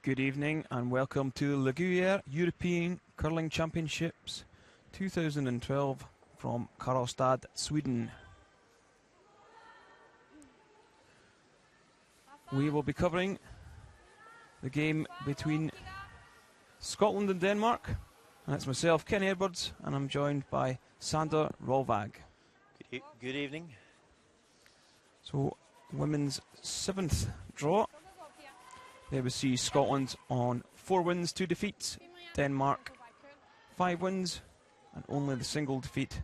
Good evening and welcome to the Gruyère European Curling Championships 2012 from Karlstad, Sweden. We will be covering the game between Scotland and Denmark, and it's myself, Kenny Edwards, and I'm joined by Sander Rolvag. Good evening. So, women's 7th draw. There we see Scotland on 4 wins, 2 defeats. Denmark 5 wins and only the single defeat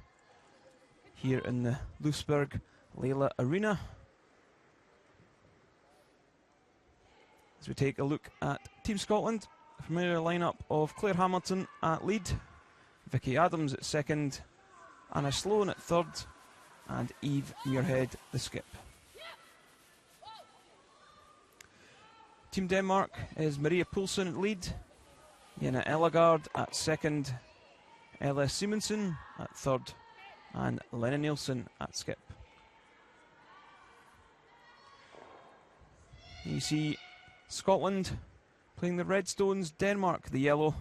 here in the Louisburg Leila Arena. As we take a look at Team Scotland, a familiar lineup of Claire Hamilton at lead, Vicky Adams at second, Anna Sloan at third, and Eve Muirhead the skip. Team Denmark is Maria Poulsen at lead, Jenna Ellegaard at second, Ella Simonsen at third, and Lena Nielsen at skip. You see Scotland playing the red stones, Denmark the yellow,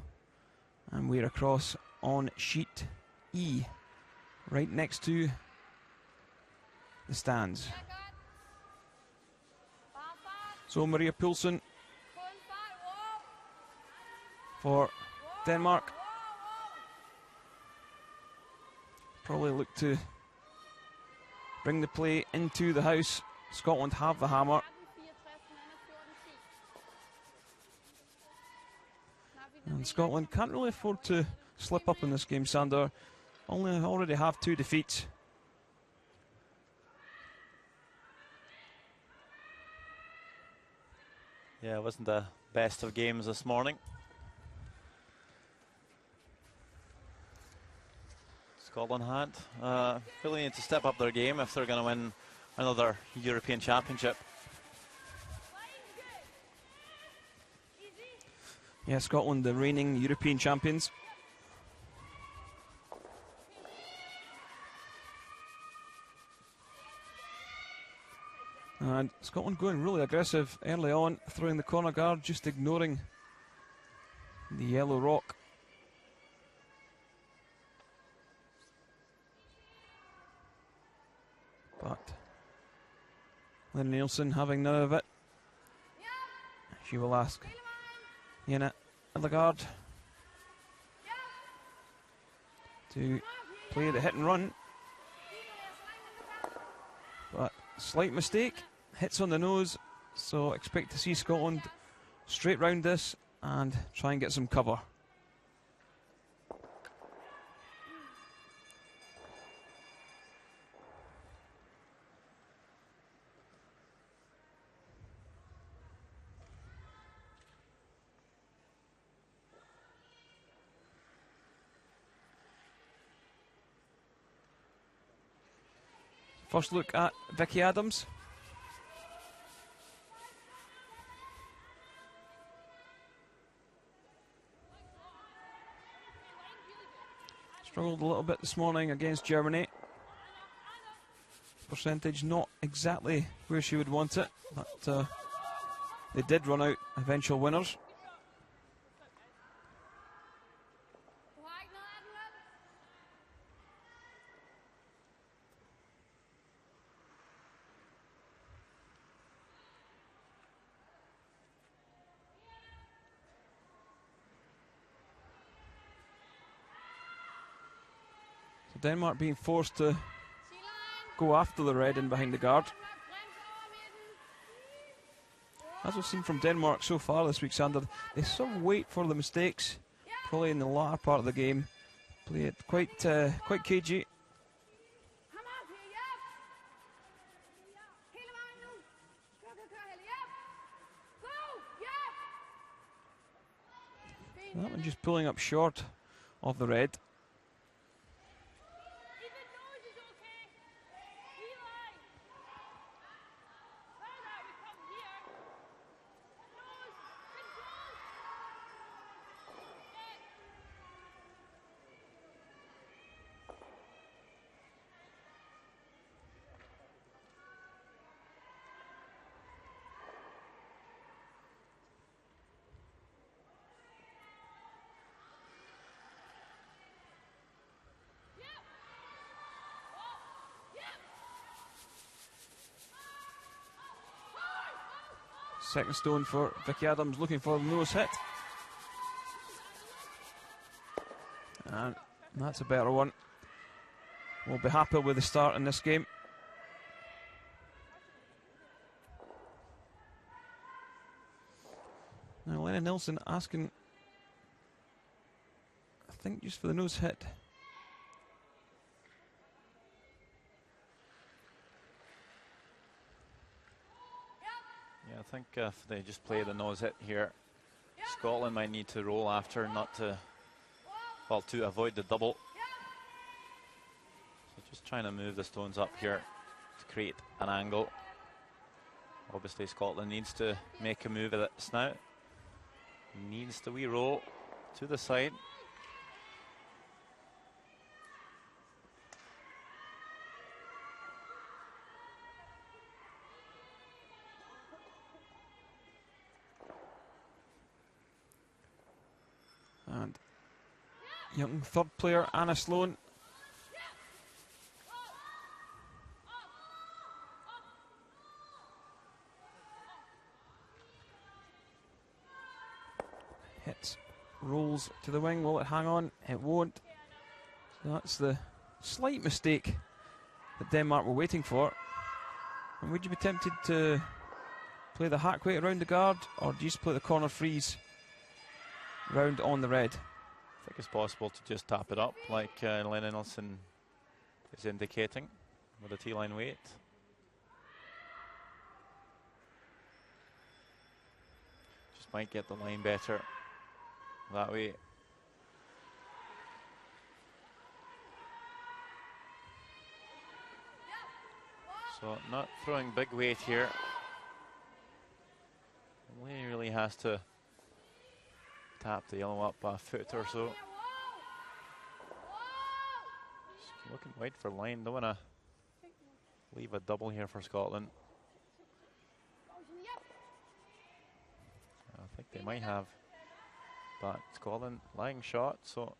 and we're across on sheet E, right next to the stands. So Maria Poulsen for Denmark. Probably look to bring the play into the house. Scotland have the hammer. And Scotland can't really afford to slip up in this game, Sander. Already have 2 defeats. Yeah, it wasn't the best of games this morning. Scotland had really need to step up their game if they're going to win another European Championship. Yeah, Scotland, the reigning European champions. And Scotland going really aggressive early on, throwing the corner guard, just ignoring the yellow rock. But Lena Nielsen having none of it. She will ask Jenna Ellegaard to play the hit and run. But slight mistake, hits on the nose, so expect to see Scotland straight round this and try and get some cover. First look at Vicky Adams. Struggled a little bit this morning against Germany. Percentage not exactly where she would want it, but they did run out eventual winners. Denmark being forced to go after the red in behind the guard. As we've seen from Denmark so far this week, Sander, they sort of wait for the mistakes, probably in the latter part of the game. Play it quite cagey. That one just pulling up short of the red. Second stone for Vicky Adams, looking for the nose hit. And that's a better one. We'll be happy with the start in this game. Now Lennon Nilsson asking, I think just for the nose hit. Yeah, I think if they just play the nose hit here, Scotland might need to roll after, not to, well, to avoid the double. So just trying to move the stones up here to create an angle. Obviously Scotland needs to make a move at this now. Needs the wee roll to the side. And young third player, Anna Sloan. Hits, rolls to the wing. Will it hang on? It won't. So that's the slight mistake that Denmark were waiting for. And would you be tempted to play the hack weight around the guard, or do you just play the corner freeze round on the red? I think it's possible to just tap it up like Lennon Nilsson is indicating with a T-line weight. Just might get the line better that way. So not throwing big weight here. Only really has to tap the yellow up a foot or so. Just looking wide for line. Don't want to leave a double here for Scotland. I think they might have, but Scotland lying shot, so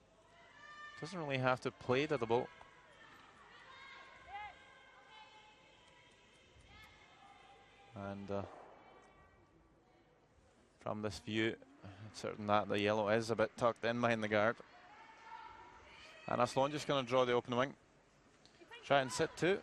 doesn't really have to play the double. And from this view, it's certain that the yellow is a bit tucked in behind the guard. And Sloan just going to draw the open wing. Try and sit too.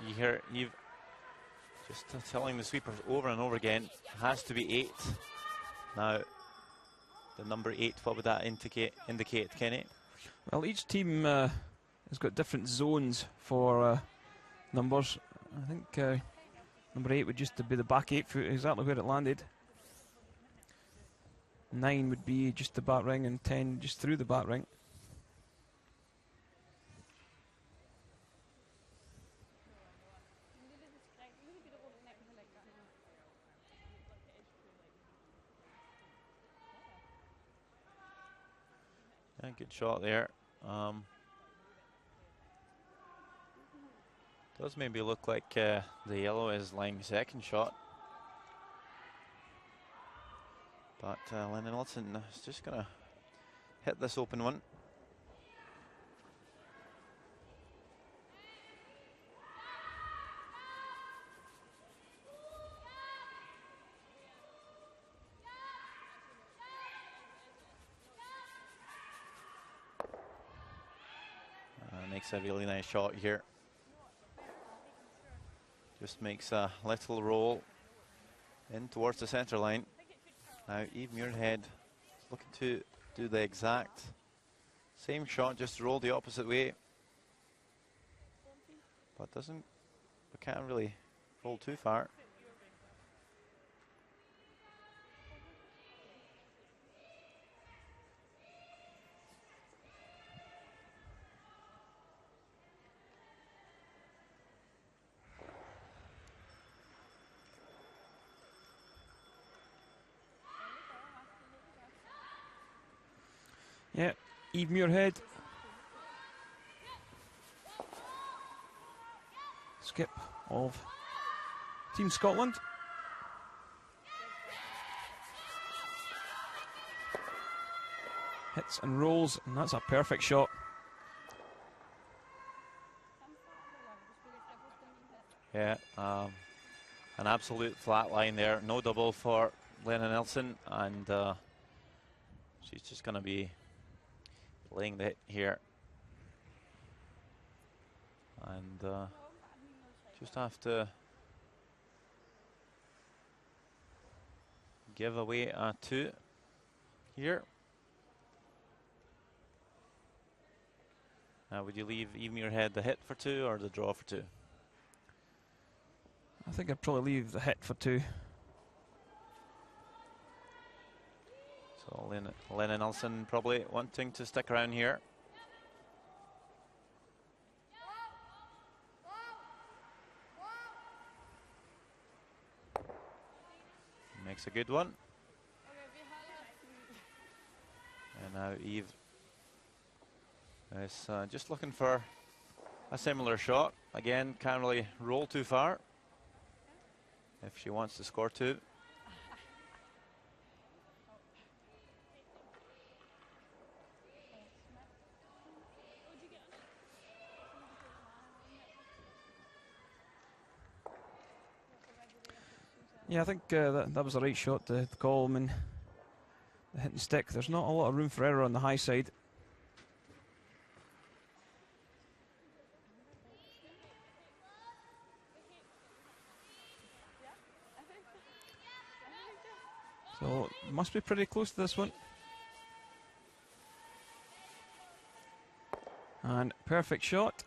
You hear Eve just telling the sweepers over and over again, has to be 8. Now, the number 8, what would that indicate, Kenny? Well, each team has got different zones for numbers. I think number 8 would just be the back 8 foot, exactly where it landed. 9 would be just the back ring, and 10 just through the back ring. Yeah, good shot there. Does maybe look like the yellow is lying second shot. But Lennon Nilsson is just going to hit this open one. Makes a really nice shot here. Just makes a little roll in towards the centre line. Now Eve Muirhead is looking to do the exact same shot, just roll the opposite way. But can't really roll too far. Yeah, Eve Muirhead. Skip of Team Scotland. Hits and rolls, and that's a perfect shot. Yeah, an absolute flat line there. No double for Lena Nelson, and she's just going to be laying the hit here. And just have to give away a 2 here. Would you leave Eve Muirhead the hit for 2 or the draw for 2? I think I'd probably leave the hit for 2. So Lena Nelson probably wanting to stick around here. Makes a good one. And now Eve is just looking for a similar shot. Again, can't really roll too far if she wants to score 2. Yeah, I think that was the right shot to call him, and the hit and stick. There's not a lot of room for error on the high side. So must be pretty close to this one. And perfect shot.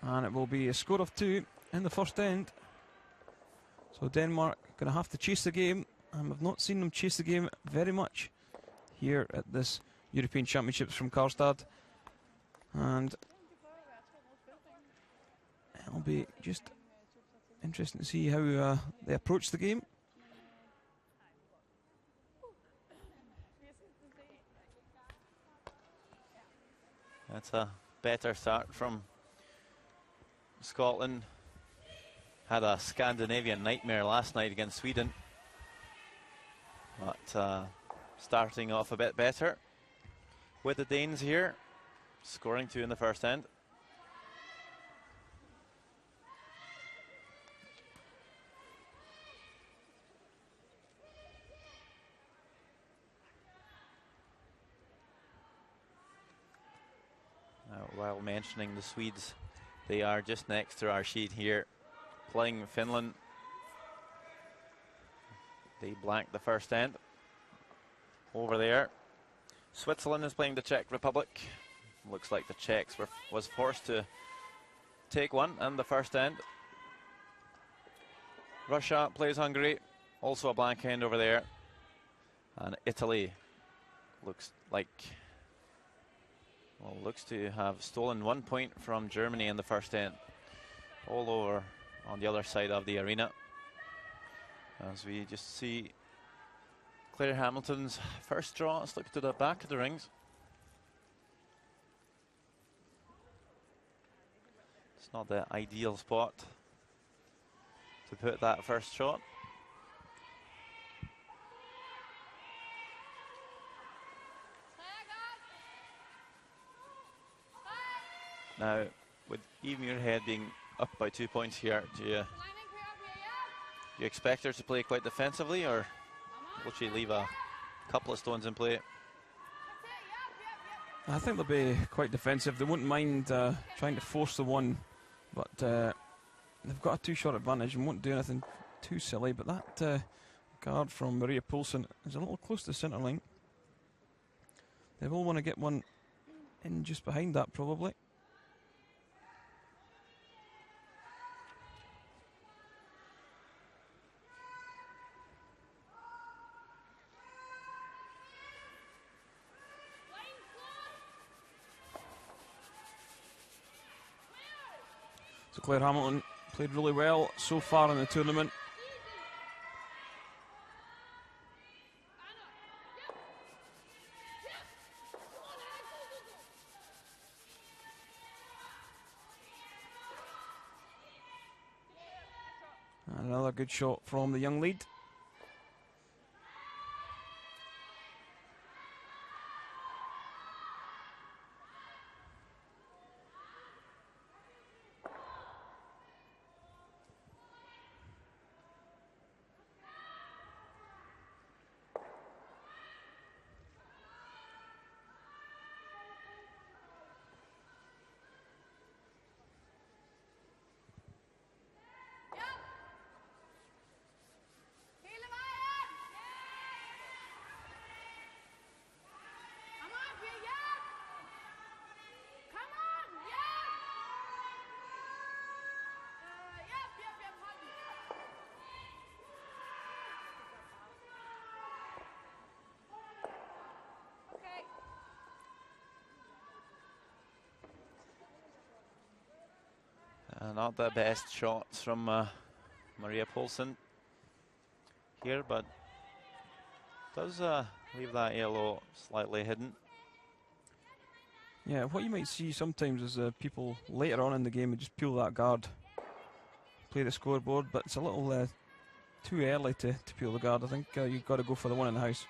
And it will be a score of 2 in the first end. So Denmark going to have to chase the game. I've not seen them chase the game very much here at this European Championships from Karlstad. And it'll be just interesting to see how they approach the game. That's a better start from Scotland. Had a Scandinavian nightmare last night against Sweden. But starting off a bit better with the Danes here, scoring 2 in the first end. While mentioning the Swedes, they are just next to our sheet here, playing Finland. They blanked the first end. Over there, Switzerland is playing the Czech Republic. Looks like the Czechs was forced to take one in the first end. Russia plays Hungary, also a blank end over there. And Italy looks to have stolen 1 point from Germany in the first end. All over on the other side of the arena. As we just see Claire Hamilton's first draw slip to the back of the rings. It's not the ideal spot to put that first shot. Now, with Eve Muirhead being up by 2 points here, do you expect her to play quite defensively, or will she leave a couple of stones in play? I think they'll be quite defensive. They wouldn't mind trying to force the one, but they've got a 2-shot advantage and won't do anything too silly. But that guard from Maria Poulsen is a little close to the centre line. They will want to get one in just behind that, probably. So Claire Hamilton played really well so far in the tournament. good shot from the young lead. Not the best shots from Maria Paulsen here, but does leave that yellow slightly hidden. Yeah, what you might see sometimes is people later on in the game would just peel that guard, play the scoreboard, but it's a little too early to peel the guard. I think you've got to go for the one in the house.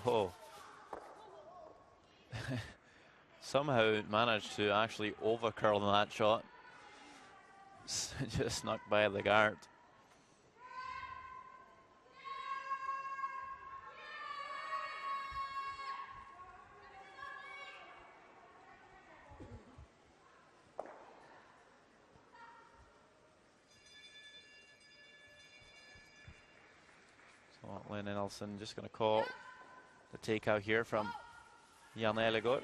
Oh. Somehow managed to actually overcurl in that shot. Just snuck by the guard. So Lena Nelson just going to call the takeout here from Jan Elegor.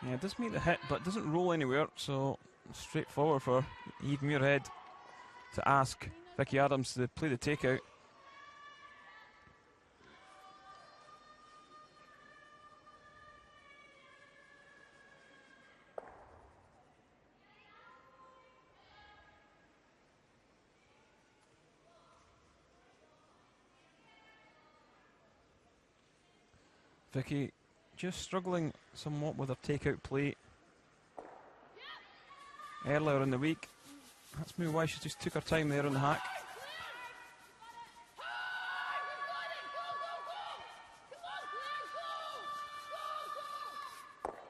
Yeah, it does make the hit, but doesn't roll anywhere, so straightforward for Eve Muirhead to ask Vicky Adams to play the takeout. Vicky just struggling somewhat with her takeout play earlier in the week. That's maybe why she just took her time there on the hack.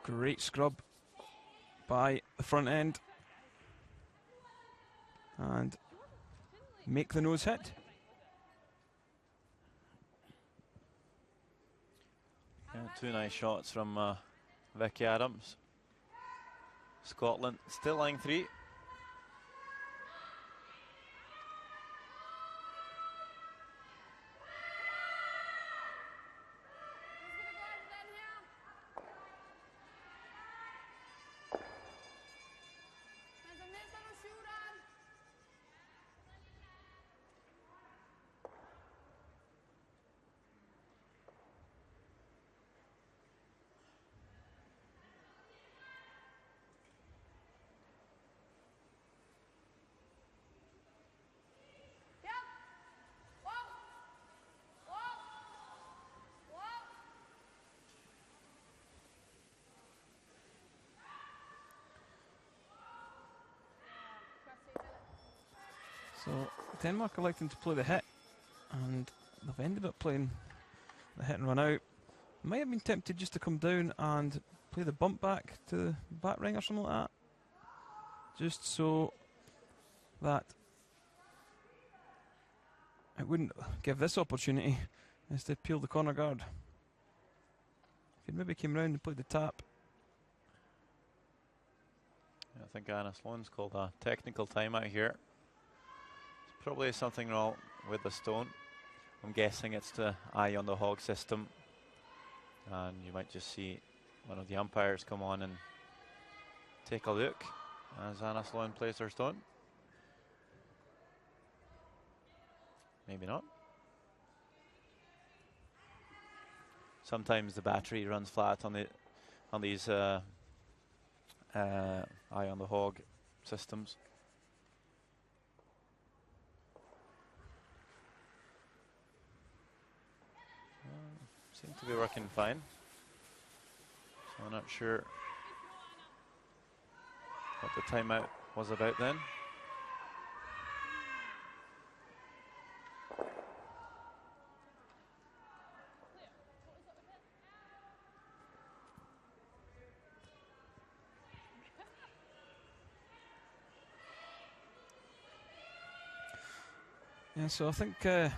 Great scrub by the front end. And make the nose hit. Yeah, two nice shots from Vicky Adams. Scotland still laying 3. So Denmark electing to play the hit, and they've ended up playing the hit and run out. Might have been tempted just to come down and play the bump back to the back ring or something like that, just so that it wouldn't give this opportunity is to peel the corner guard. If he'd maybe came round and played the tap. I think Anna Sloan's called a technical timeout here. Probably something wrong with the stone. I'm guessing it's the eye on the hog system. And you might just see one of the umpires come on and take a look as Anna Sloan plays her stone. Maybe not. Sometimes the battery runs flat on these eye on the hog systems. Seem to be working fine. So I'm not sure what the timeout was about then. Yeah, so I think,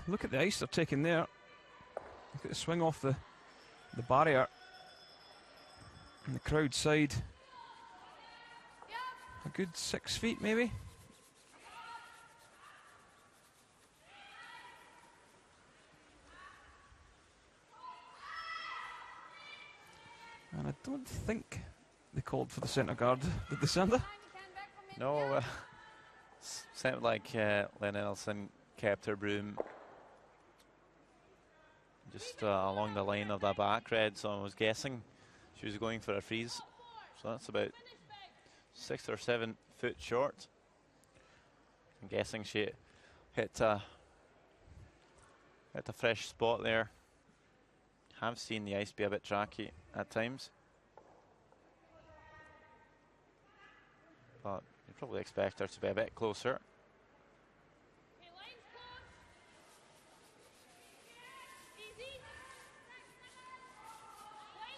look at the ice they're taking there. Look at the swing off the barrier. And the crowd side. A good 6 feet maybe. And I don't think they called for the centre guard, did they, Sander? No, sounded like Len Nelson kept her broom just along the line of that back red, so I was guessing she was going for a freeze. So that's about 6 or 7 foot short. I'm guessing she hit a fresh spot there. Have seen the ice be a bit tracky at times, but you probably expect her to be a bit closer.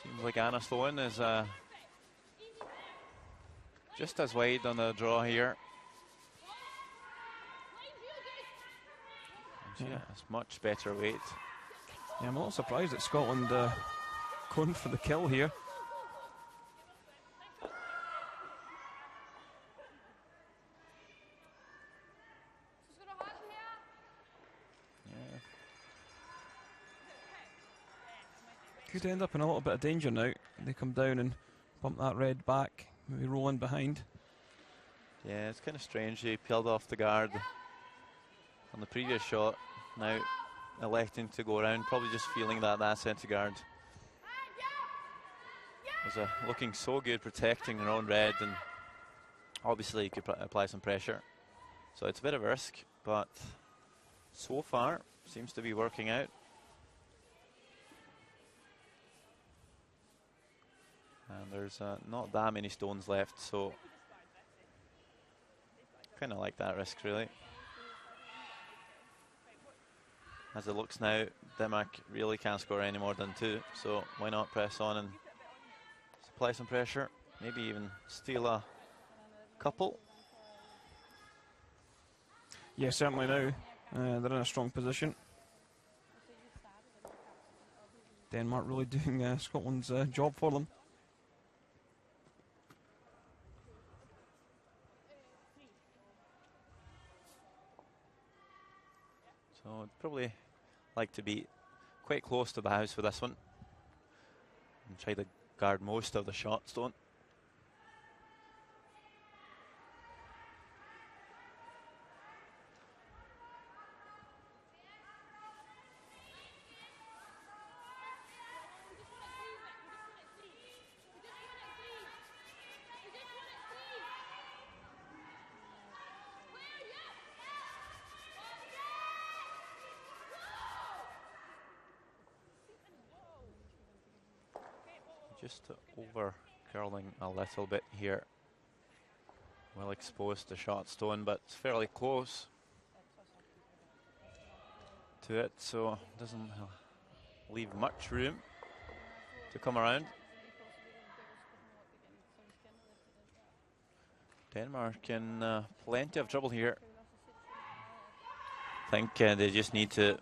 Seems like Anna Sloan is just as wide on the draw here. And she has much better weight. Yeah, I'm a little surprised that Scotland going for the kill here. Yeah. Could end up in a little bit of danger now. They come down and bump that red back, maybe roll in behind. Yeah, it's kind of strange. He peeled off the guard on the previous shot. Now electing to go around, probably just feeling that centre guard was looking so good, protecting their own red, and obviously he could apply some pressure. So it's a bit of a risk, but so far seems to be working out. And there's not that many stones left, so kind of like that risk, really. As it looks now, Denmark really can't score any more than 2, so why not press on and apply some pressure, maybe even steal a couple. Yeah, certainly now. They're in a strong position. Denmark really doing Scotland's job for them. So I'd probably like to be quite close to the house with this one and try to guard most of the shot stone. Just over curling a little bit here. Well exposed to shot stone, but it's fairly close to it, so doesn't leave much room to come around. Denmark in plenty of trouble here. I think they just need to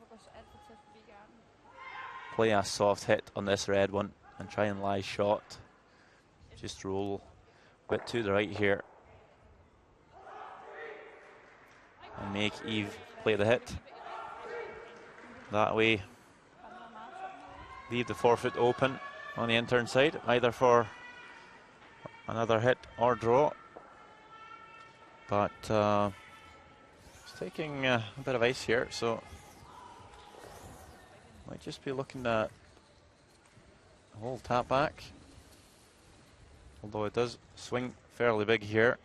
play a soft hit on this red one and try and lie shot. Just roll a bit to the right here and make Eve play the hit. That way, leave the 4 foot open on the intern side, either for another hit or draw. But it's taking a bit of ice here, so might just be looking at a whole tap back. Although it does swing fairly big here.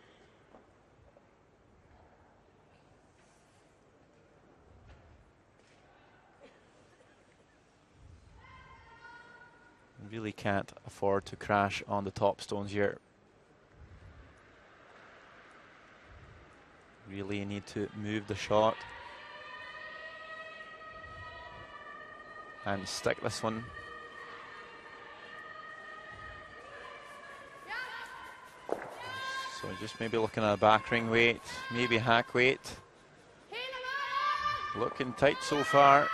Really can't afford to crash on the top stones here. Really need to move the shot and stick this one. So just maybe looking at a back ring weight, maybe hack weight. Looking tight so far.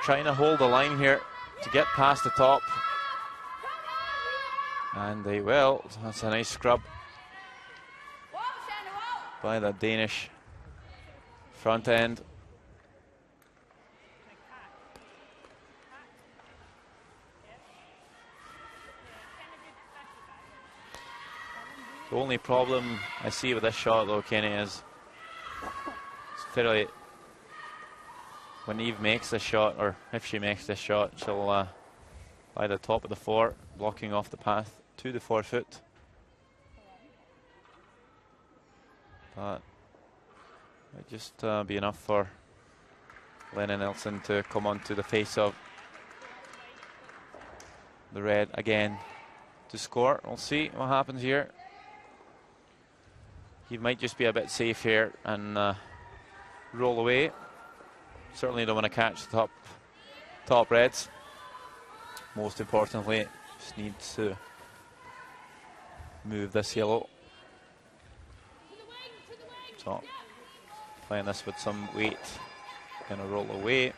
Trying to hold the line here to get past the top. And they will. That's a nice scrub by the Danish front end. The only problem I see with this shot though, Kenny, is it's fairly, when Eve makes this shot, or if she makes this shot, she'll by the top of the four, blocking off the path to the 4 foot. But might just be enough for Lena Nilsson to come onto the face of the red again to score. We'll see what happens here. He might just be a bit safe here and roll away. Certainly don't want to catch the top reds. Most importantly, just needs to move this yellow. So playing this with some weight, gonna roll away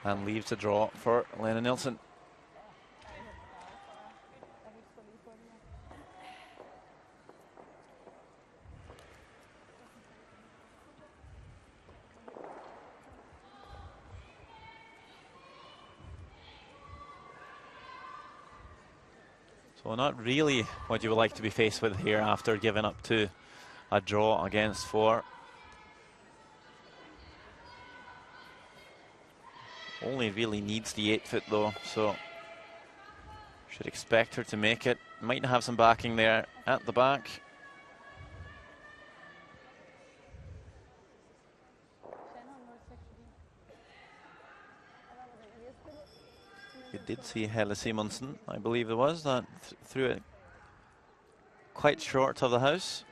and leaves a draw for Lena Nilsson. So not really what you would like to be faced with here after giving up to a draw against 4. Only really needs the 8 foot though, so should expect her to make it. Might have some backing there at the back. You did see Helle Simonsen, I believe it was, that threw it quite short of the house.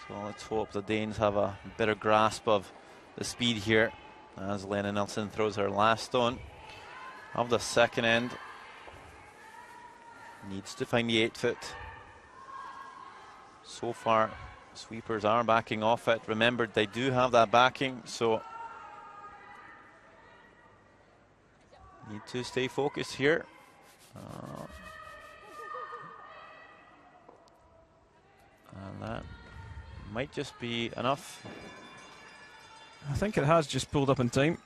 So let's hope the Danes have a better grasp of the speed here as Lena Nilsson throws her last stone of the second end. Needs to find the 8 foot. So far, sweepers are backing off it. Remember, they do have that backing, so need to stay focused here. And that might just be enough. I think it has just pulled up in time.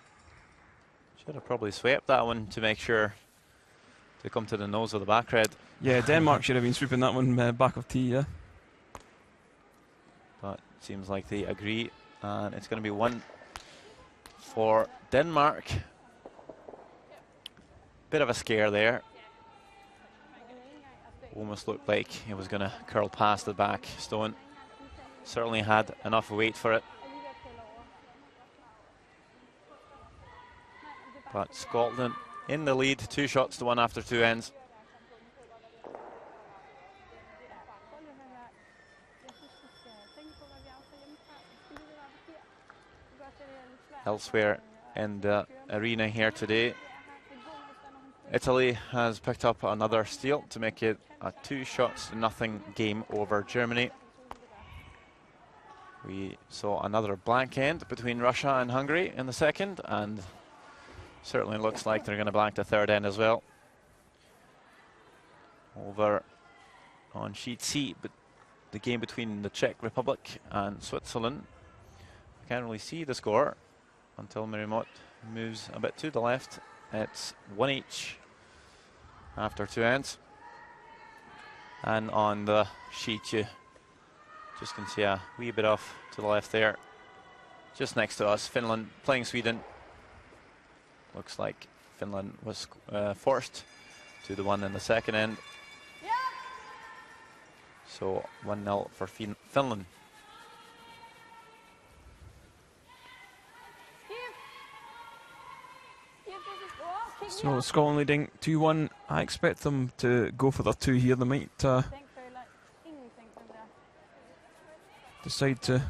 Should have probably swept that one to make sure to come to the nose of the back red. Yeah, Denmark should have been sweeping that one back of tee, yeah. But it seems like they agree, and it's going to be 1 for Denmark. Bit of a scare there. Almost looked like it was going to curl past the back stone. Certainly had enough weight for it. But Scotland in the lead, 2 shots to 1 after 2 ends. Elsewhere in the arena here today, Italy has picked up another steal to make it a 2-0 game over Germany. We saw another blank end between Russia and Hungary in the second, and certainly looks like they're going to blank the third end as well. Over on sheet C, but the game between the Czech Republic and Switzerland. I can't really see the score. until Marimot moves a bit to the left. It's 1 each after 2 ends. And on the sheet, you just can see a wee bit off to the left there. Just next to us, Finland playing Sweden. Looks like Finland was forced to the one in the second end. Yeah. So 1-0 for Finland. So Scotland leading 2-1. I expect them to go for their 2 here. They might decide to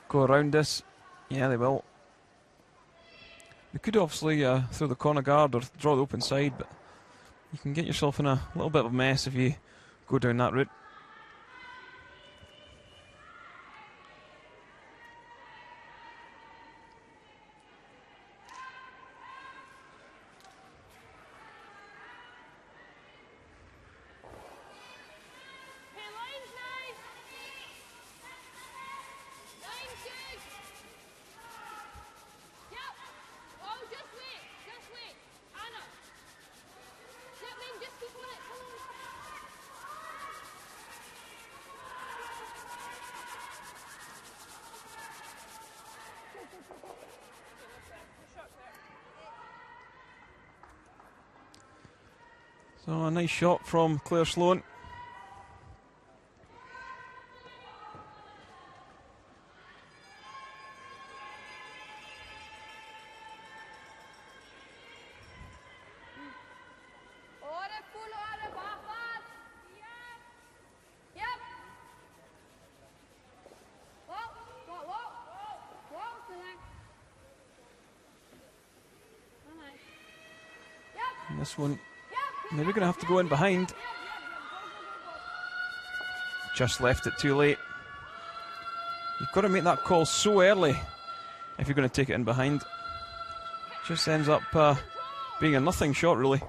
go around this. Yeah, they will. They could obviously throw the corner guard or draw the open side, but you can get yourself in a little bit of a mess if you go down that route. So a nice shot from Claire Sloan. And this one, maybe going to have to go in behind. Just left it too late. You've got to make that call so early if you're going to take it in behind. Just ends up being a nothing shot, really.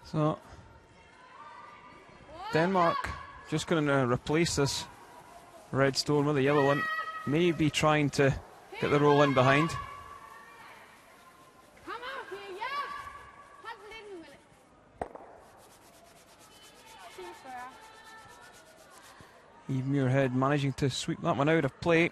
So, Denmark just going to replace this red stone with a yellow one. Maybe trying to get the roll in behind. Eve Muirhead managing to sweep that one out of play.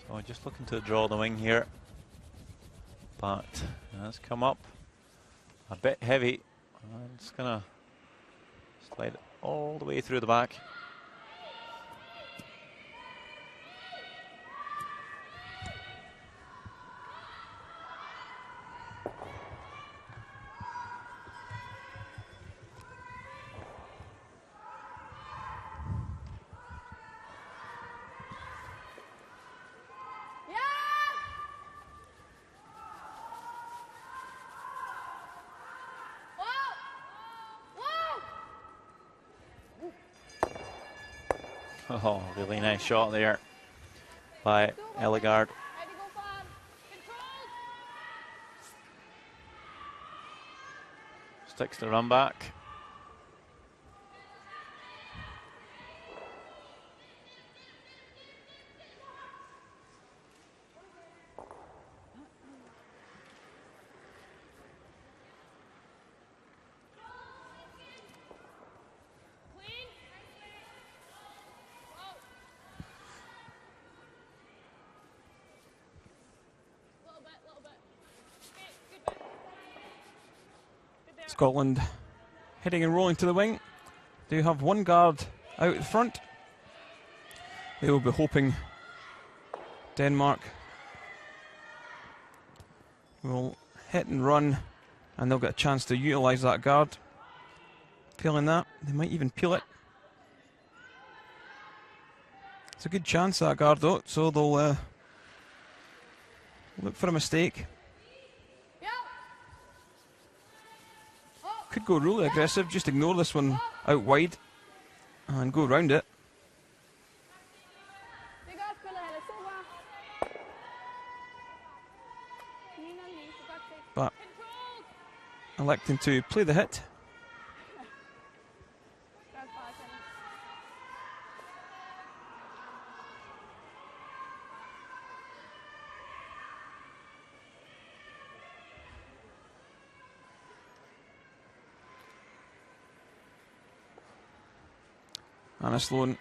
So just looking to draw the wing here, but it has come up a bit heavy. And it's going to slide all the way through the back. Oh, really nice shot there by Ellegard. Sticks the run back. Scotland heading and rolling to the wing. They have one guard out the front. They will be hoping Denmark will hit and run, and they'll get a chance to utilise that guard. Peeling that, they might even peel it. It's a good chance, that guard though, so they'll look for a mistake. Could go really aggressive, just ignore this one out wide and go around it. But electing to play the hit. Anna Sloan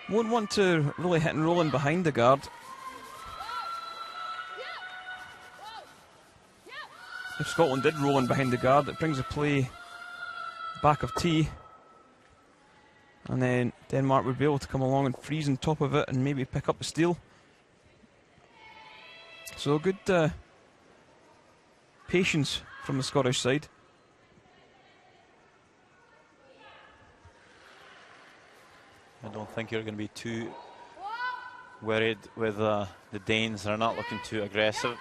won't want to really hit and roll in behind the guard. If Scotland did roll in behind the guard, it brings the play back of tee, and then Denmark would be able to come along and freeze on top of it and maybe pick up the steal. So good patience from the Scottish side. I don't think you're going to be too worried with the Danes. They're not looking too aggressive.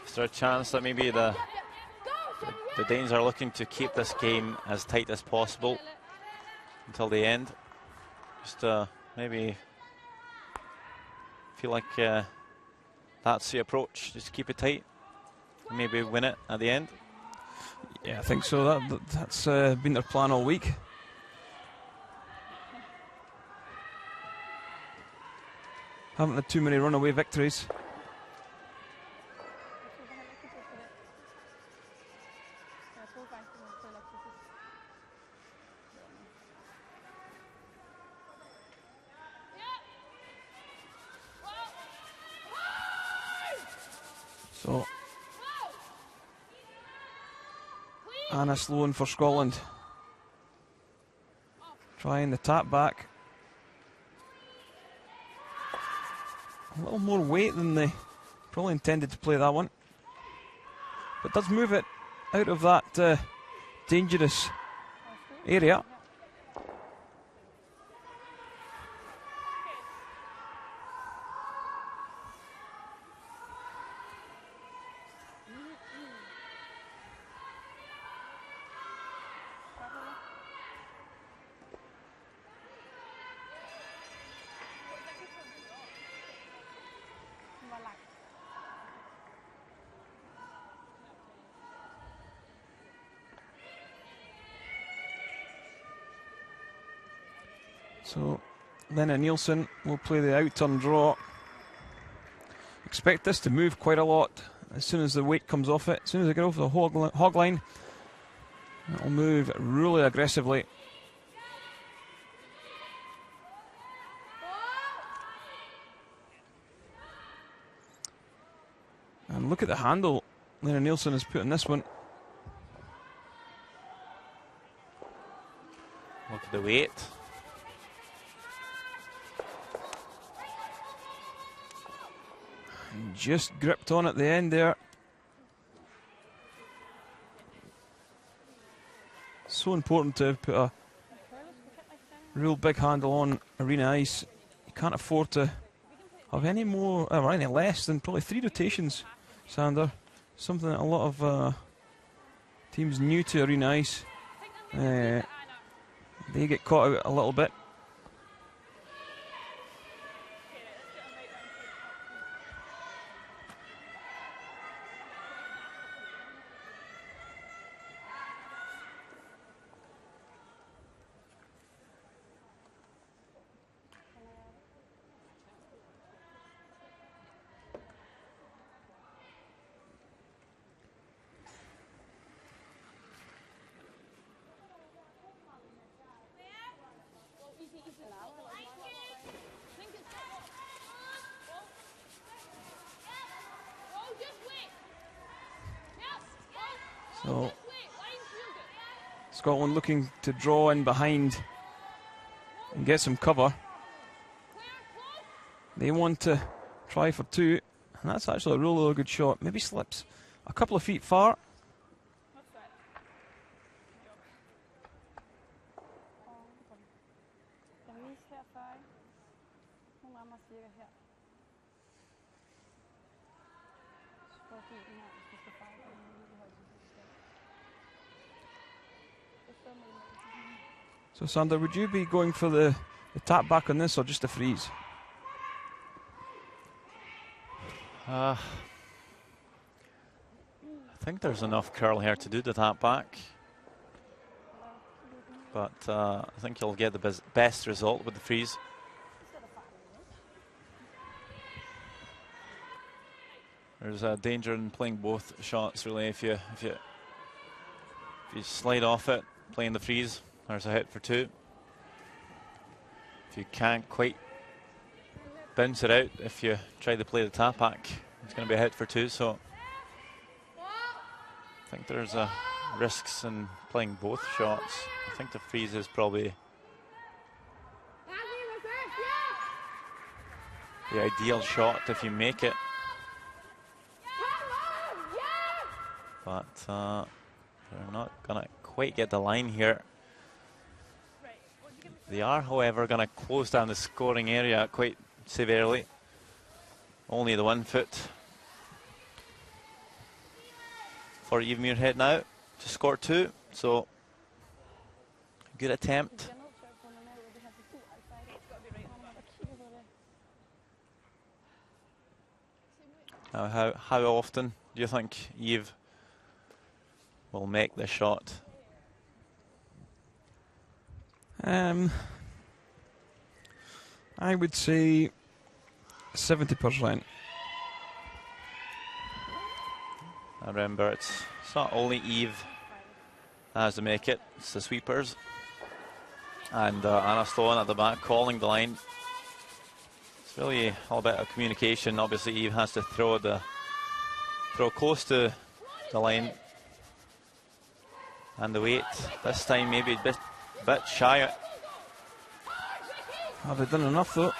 Is there a chance that maybe the Danes are looking to keep this game as tight as possible until the end? Just maybe feel like that's the approach. Just keep it tight, maybe win it at the end. Yeah, I think so. That's been their plan all week. Haven't had too many runaway victories. So Anna Sloan for Scotland, trying the tap back. A little more weight than they probably intended to play that one, but does move it out of that dangerous area. So Lena Nielsen will play the out-turn draw. Expect this to move quite a lot as soon as the weight comes off it. As soon as they get off the hog line, it'll move really aggressively. And look at the handle Lena Nielsen has put on this one. Look at the weight. Just gripped on at the end there. So important to put a real big handle on arena ice. You can't afford to have any more or any less than probably 3 rotations, Sander. Something that a lot of Teams new to arena ice, they get caught out a little bit. So Scotland looking to draw in behind and get some cover. They want to try for 2, and that's actually a really good shot. Maybe slips a couple of feet far. So Sander, would you be going for the tap back on this or just a freeze? I think there's enough curl here to do the tap back, but I think you'll get the best result with the freeze. There's a danger in playing both shots really. If you slide off it, playing the freeze, there's a hit for 2. If you can't quite bounce it out, if you try to play the tap back, it's going to be a hit for 2. So I think there's risks in playing both shots. I think the freeze is probably the ideal shot if you make it. But they're not going to quite get the line here. They are, however, going to close down the scoring area quite severely. Only the 1 foot for Eve Muirhead now to score 2. So, good attempt. Now, how often do you think Eve will make the shot? I would say 70%. Remember, it's not only Eve that has to make it, it's the sweepers. And Anna Sloan at the back calling the line. It's really all about communication. Obviously, Eve has to throw close to the line. And the weight this time maybe a bit shy. Have they done enough though?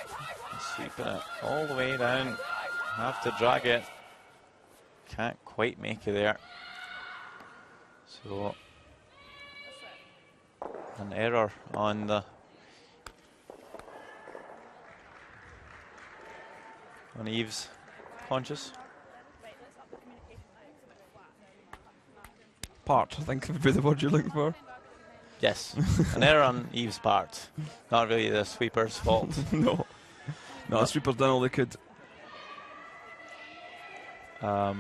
Sweeping it all the way down. Have to drag it. Can't quite make it there. So an error on Eve's conscious. Part, I think would be the word you're looking for. Yes, an error on Eve's part. Not really the sweeper's fault. No, the sweeper's done all they could. So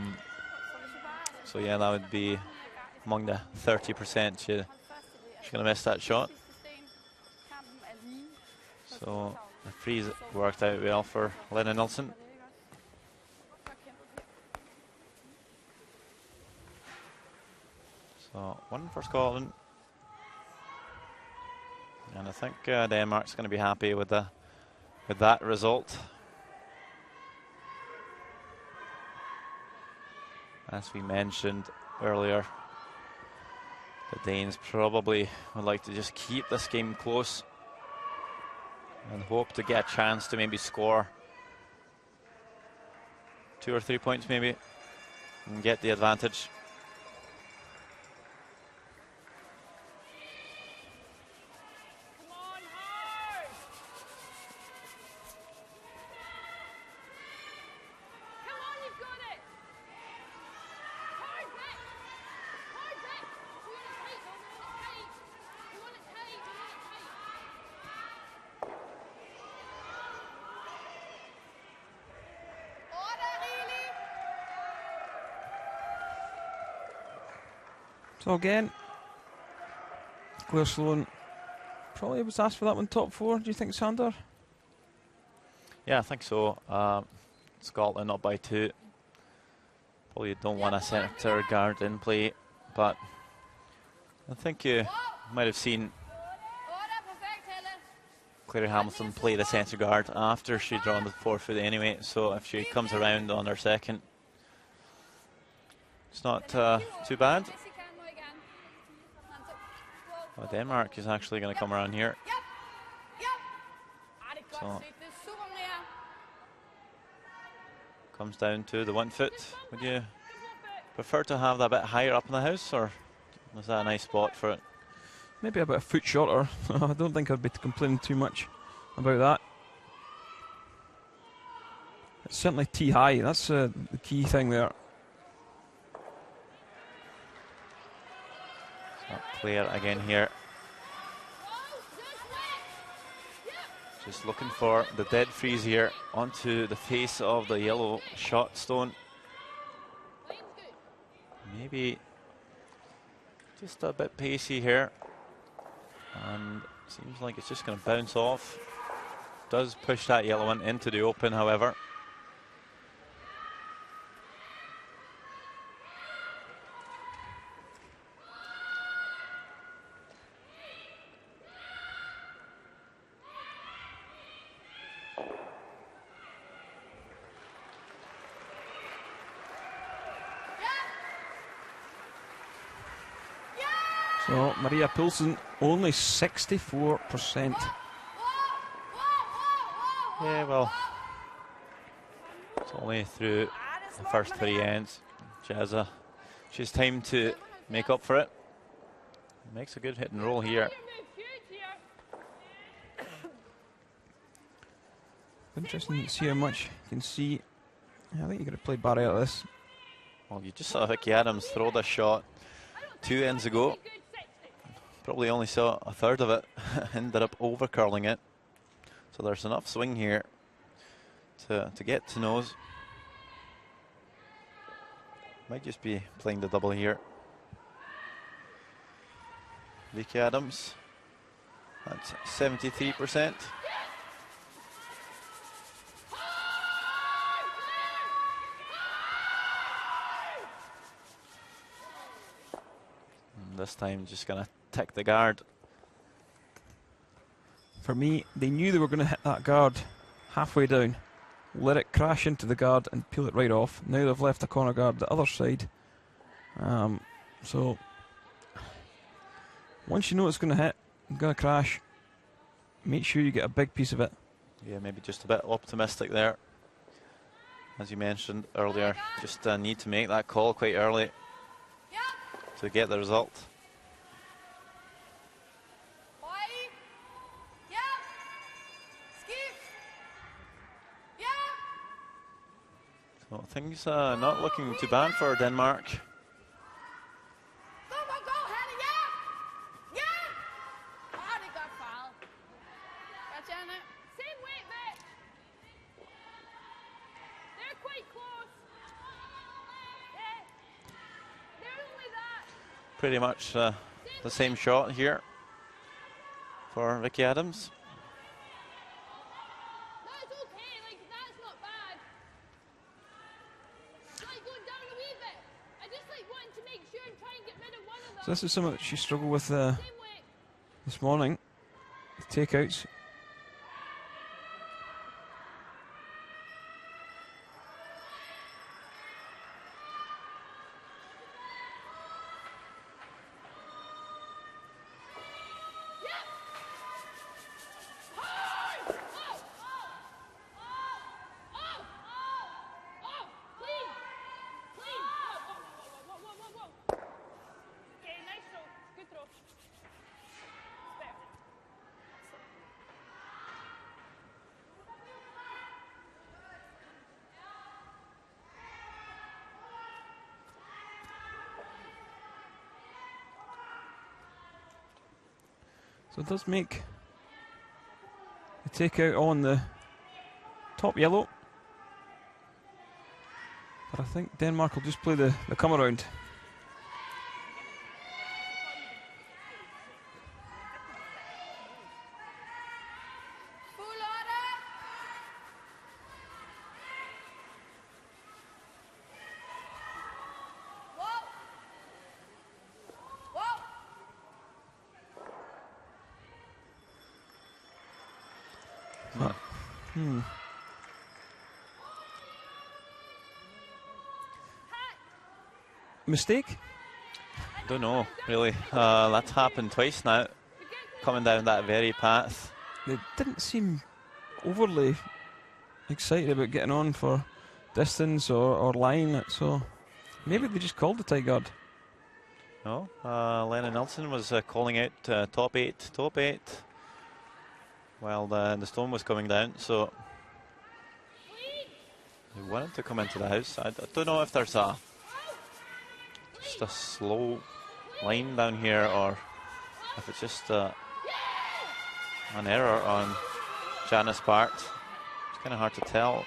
yeah, that would be among the 30%. She's going to miss that shot. So the freeze worked out well for Lena Nilsson. So 1 for Scotland. And I think Denmark's going to be happy with that result. As we mentioned earlier, the Danes probably would like to just keep this game close and hope to get a chance to maybe score 2 or 3 points maybe and get the advantage. So again, Claire Sloan probably was asked for that one top 4, do you think, Sander? Yeah, I think so. Scotland up by 2. Probably don't want a centre guard in play, but I think you might have seen Claire Hamilton play the centre guard after she'd drawn the forfeit anyway, so if she comes around on her second, it's not too bad. Well, Denmark is actually going to come around here. So comes down to the 1 foot. Would you prefer to have that a bit higher up in the house, or was that a nice spot for it? Maybe about a foot shorter. I don't think I'd be complaining too much about that. It's certainly tee high, that's the key thing there. So Claire again here. Just looking for the dead freeze here onto the face of the yellow shot stone. Maybe just a bit pacey here. And seems like it's just going to bounce off. Does push that yellow one into the open, however. So Maria Poulsen only 64%. Yeah, well, it's only through the first 3 ends. She has time to make up for it. Makes a good hit and roll here. Interesting to see how much you can see. I think you're going to play Barry out of this. Well, you just saw Vicky Adams throw the shot 2 ends ago. Probably only saw a third of it. Ended up over curling it. So there's enough swing here to get to nose. Might just be playing the double here. Vicky Adams, that's 73%. And this time just gonna tick the guard. For me, they knew they were going to hit that guard halfway down, let it crash into the guard and peel it right off. Now they've left the corner guard the other side. So once you know it's going to hit, going to crash, make sure you get a big piece of it. Yeah, maybe just a bit optimistic there. As you mentioned earlier, just need to make that call quite early to get the result. So things not looking too bad for Denmark. Pretty much the same shot here for Vicky Adams. So this is something that she struggled with this morning, with takeouts. So it does make the takeout on the top yellow. But I think Denmark will just play the come around. Mistake? Don't know, really. That's happened twice now, coming down that very path. They didn't seem overly excited about getting on for distance or line, so maybe they just called the tight guard. No, Lennon Nelson was calling out top eight, while the stone was coming down, so he wanted to come into the house. I don't know if there's just a slow line down here, or if it's just an error on Janice's part. It's kind of hard to tell.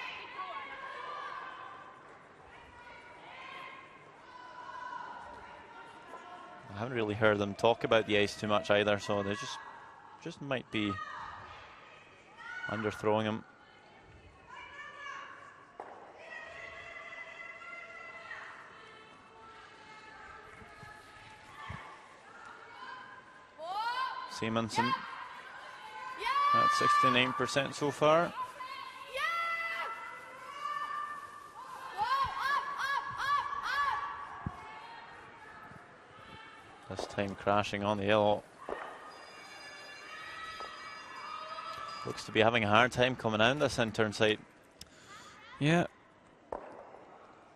I haven't really heard them talk about the ice too much either, so they just might be underthrowing him. Simonson at 69% so far. This time crashing on the yellow. Looks to be having a hard time coming down this intern side. Yeah.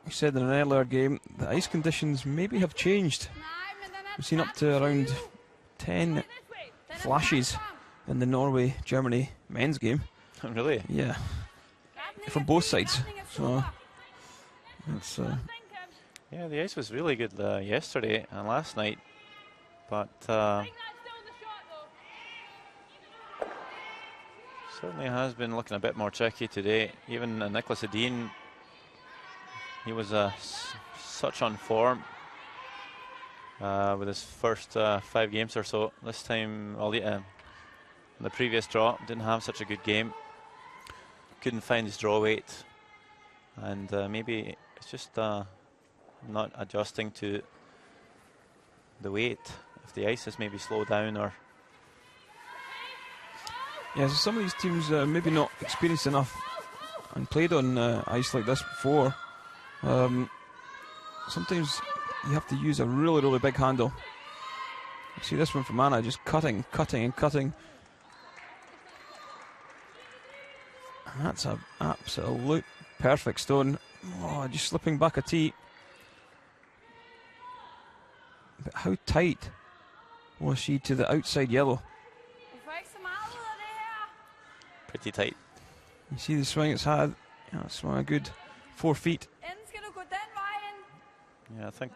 We said in an earlier game, the ice conditions maybe have changed. We've seen up to around 10 flashes in the Norway-Germany men's game. Really? Yeah. From both sides. So it's yeah, the ice was really good yesterday and last night, but certainly has been looking a bit more tricky today. Even Nicholas Edin, he was such on form with his first 5 games or so. This time, the previous draw, didn't have such a good game. Couldn't find his draw weight, and maybe it's just not adjusting to the weight. If the ice has maybe slowed down, or yeah, so some of these teams maybe not experienced enough and played on ice like this before. Sometimes you have to use a really, really big handle. You see this one from Anna, just cutting. And that's an absolute perfect stone. Oh, just slipping back a tee. But how tight was she to the outside yellow? pretty tight. You see the swing it's had. Yeah, it's swung a good 4 feet. Yeah, I think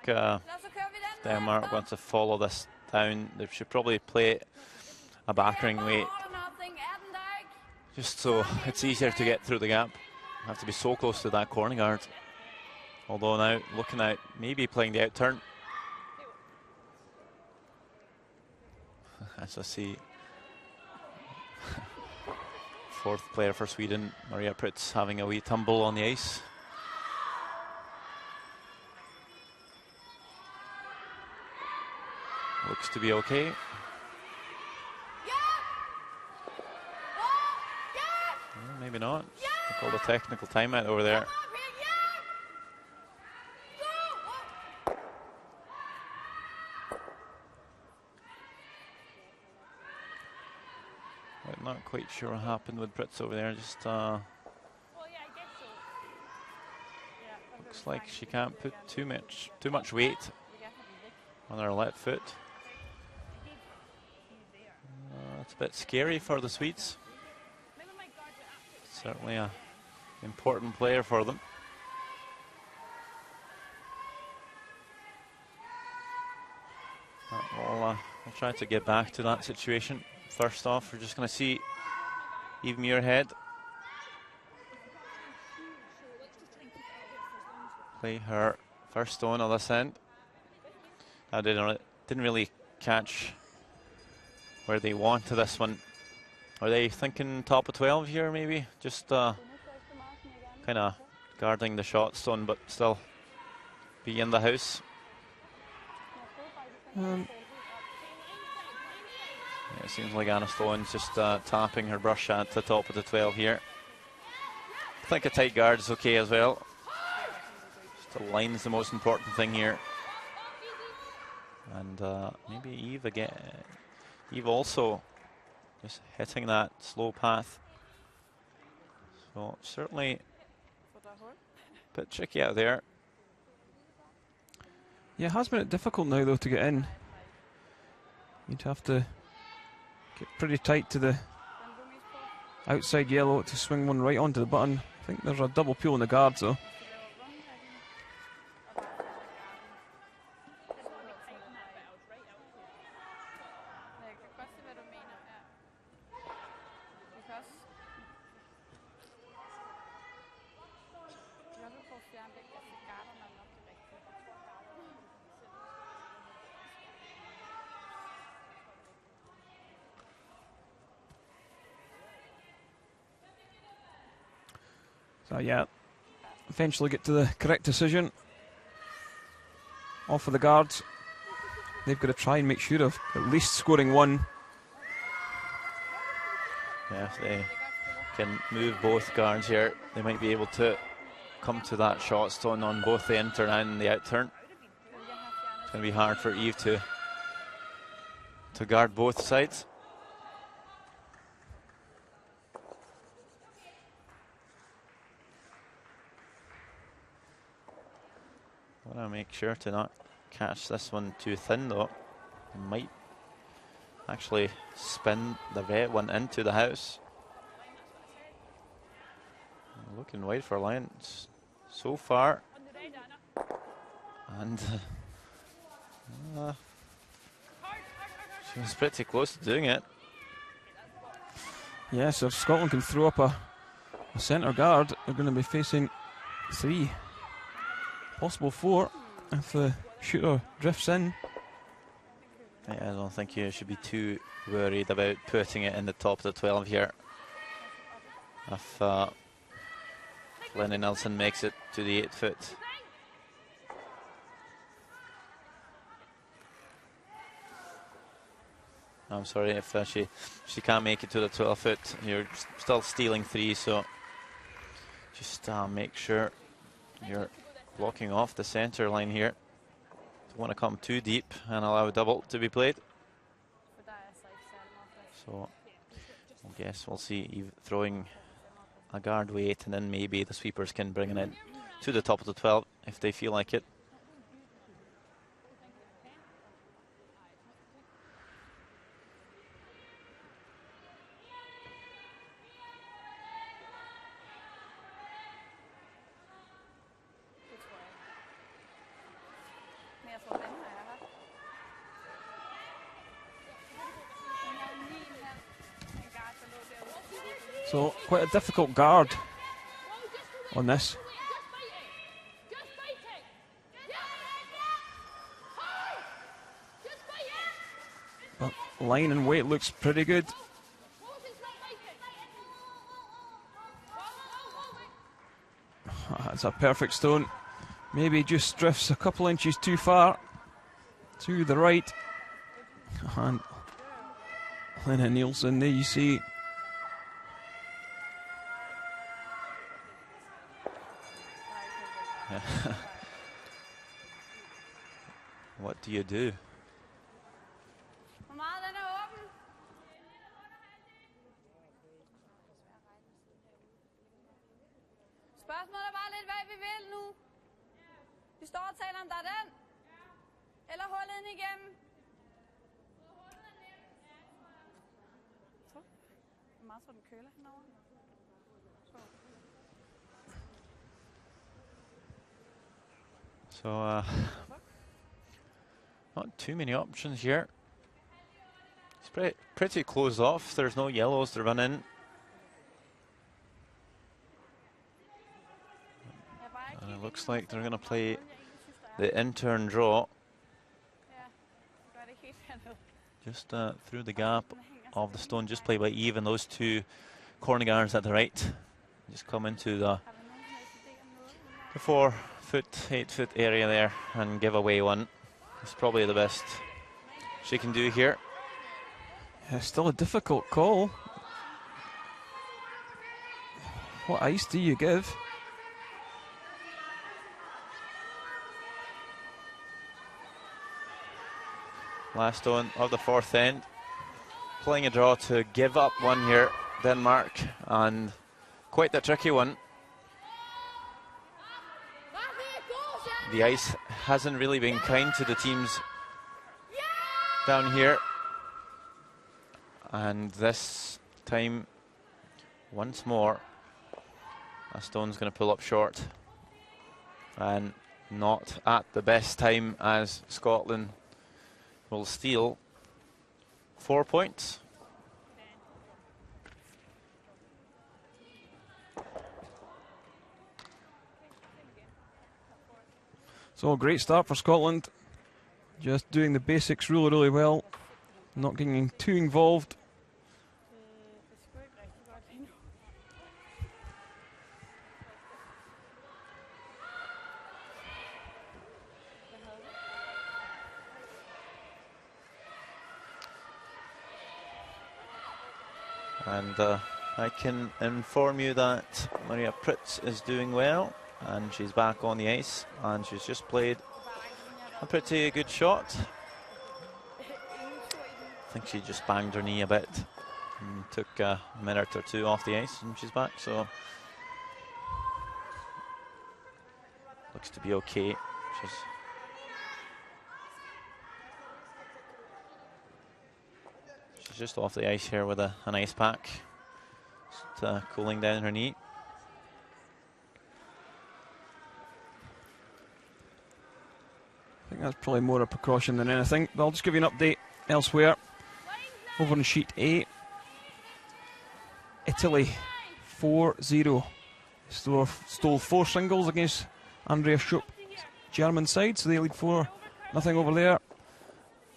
Denmark wants to follow this down. They should probably play a backering weight, just so it's easier to get through the gap. Have to be so close to that corner guard. Although now looking at maybe playing the out turn. As I see, fourth player for Sweden, Maria Prytz, having a wee tumble on the ice. Looks to be okay. Well, maybe not. They called a technical timeout over there. I'm not quite sure what happened with Prytz over there. Just looks like she can't put too much weight on her left foot. It's a bit scary for the Swedes. Certainly an important player for them. We'll try to get back to that situation. First off, we're just going to see Eve Muirhead play her first stone on this end. I didn't really catch where they want to this one. Are they thinking top of 12 here, maybe? Just kind of guarding the shot stone, but still be in the house. Yeah, it seems like Anna Stone's just tapping her brush at the top of the 12 here. I think a tight guard is okay as well. Just the line's the most important thing here. And maybe Eve again. Eve also just hitting that slow path. So certainly a bit tricky out there. Yeah, it has been difficult now though to get in. You'd have to get pretty tight to the outside yellow to swing one right onto the button. I think there's a double peel on the guards though. So yeah, eventually get to the correct decision. Off for the guards. They've got to try and make sure of at least scoring one. Yeah, if they can move both guards here, they might be able to come to that shot stone on both the in turn and the out turn. It's going to be hard for Eve to guard both sides. I want to make sure to not catch this one too thin though. Might actually spin the red one into the house. Looking wide for Alliance so far. And she was pretty close to doing it. Yeah, so if Scotland can throw up a centre guard, they're going to be facing 3. Possible 4 if the shooter drifts in. Yeah, I don't think you should be too worried about putting it in the top of the 12 here. If Lenny Nelson makes it to the 8 foot. I'm sorry, if she can't make it to the 12 foot, you're still stealing 3, so just make sure you're blocking off the center line here. Don't want to come too deep and allow a double to be played. So I guess we'll see Eve throwing a guard weight, and then maybe the sweepers can bring it in to the top of the 12 if they feel like it. So quite a difficult guard on this. But line and weight looks pretty good. That's a perfect stone. Maybe just drifts a couple inches too far to the right. And Lena Nielsen, there you see. What do you do? Spørgsmålet er bare lidt, hvad vi vil nu. Vi står og taler om, der er den. Eller hullet ind igennem. Så. Hvor meget tror den køler henover? So, not too many options here. It's pretty closed off. There's no yellows to run in. And it looks like they're going to play the in-turn draw. Just through the gap of the stone, just played by Eve, and those 2 corner guards at the right. Just come into the 4 foot, 8 foot area there and give away one. It's probably the best she can do here. Yeah, still a difficult call. What ice do you give? Last on of the fourth end. Playing a draw to give up one here, Denmark, and quite the tricky one. The ice hasn't really been kind to the teams down here. And this time, once more, a stone's going to pull up short. And not at the best time, as Scotland will steal 4 points. So a great start for Scotland. Just doing the basics really, really well. Not getting too involved. And I can inform you that Maria Pritz is doing well, and she's back on the ice, and she's just played a pretty good shot. I think she just banged her knee a bit and took a minute or two off the ice, and she's back, so looks to be okay. She's just off the ice here with an ice pack, just cooling down her knee. I think that's probably more a precaution than anything. But I'll just give you an update elsewhere. Over on sheet A, Italy 4-0. Stole 4 singles against Andrea Schupp, German side, so they lead 4-0 over there.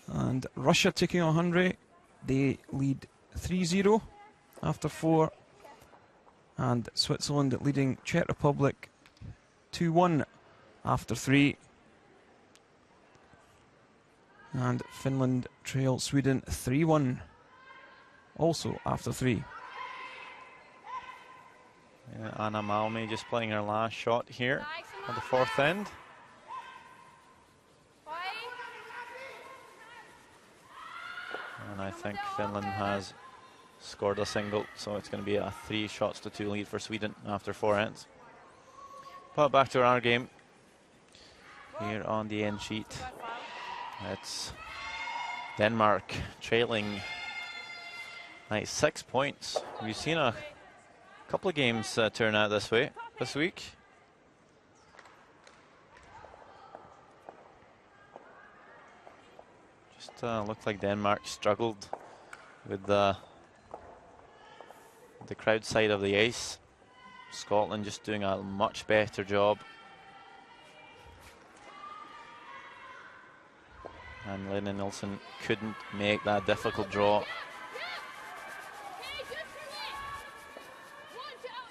And Russia taking on Hungary. They lead 3-0 after 4. And Switzerland leading Czech Republic 2-1 after 3. And Finland trail Sweden 3-1 also after 3. Yeah, Anna Malmi just playing her last shot here at the fourth end. And I think Finland has scored a single, so it's going to be a 3-shots-to-2 lead for Sweden after 4 ends. But back to our game here on the end sheet. It's Denmark trailing by 6 points. We've seen a couple of games turn out this way this week. Just looked like Denmark struggled with the crowd side of the ice. Scotland just doing a much better job. And Lena Nilsson couldn't make that difficult draw.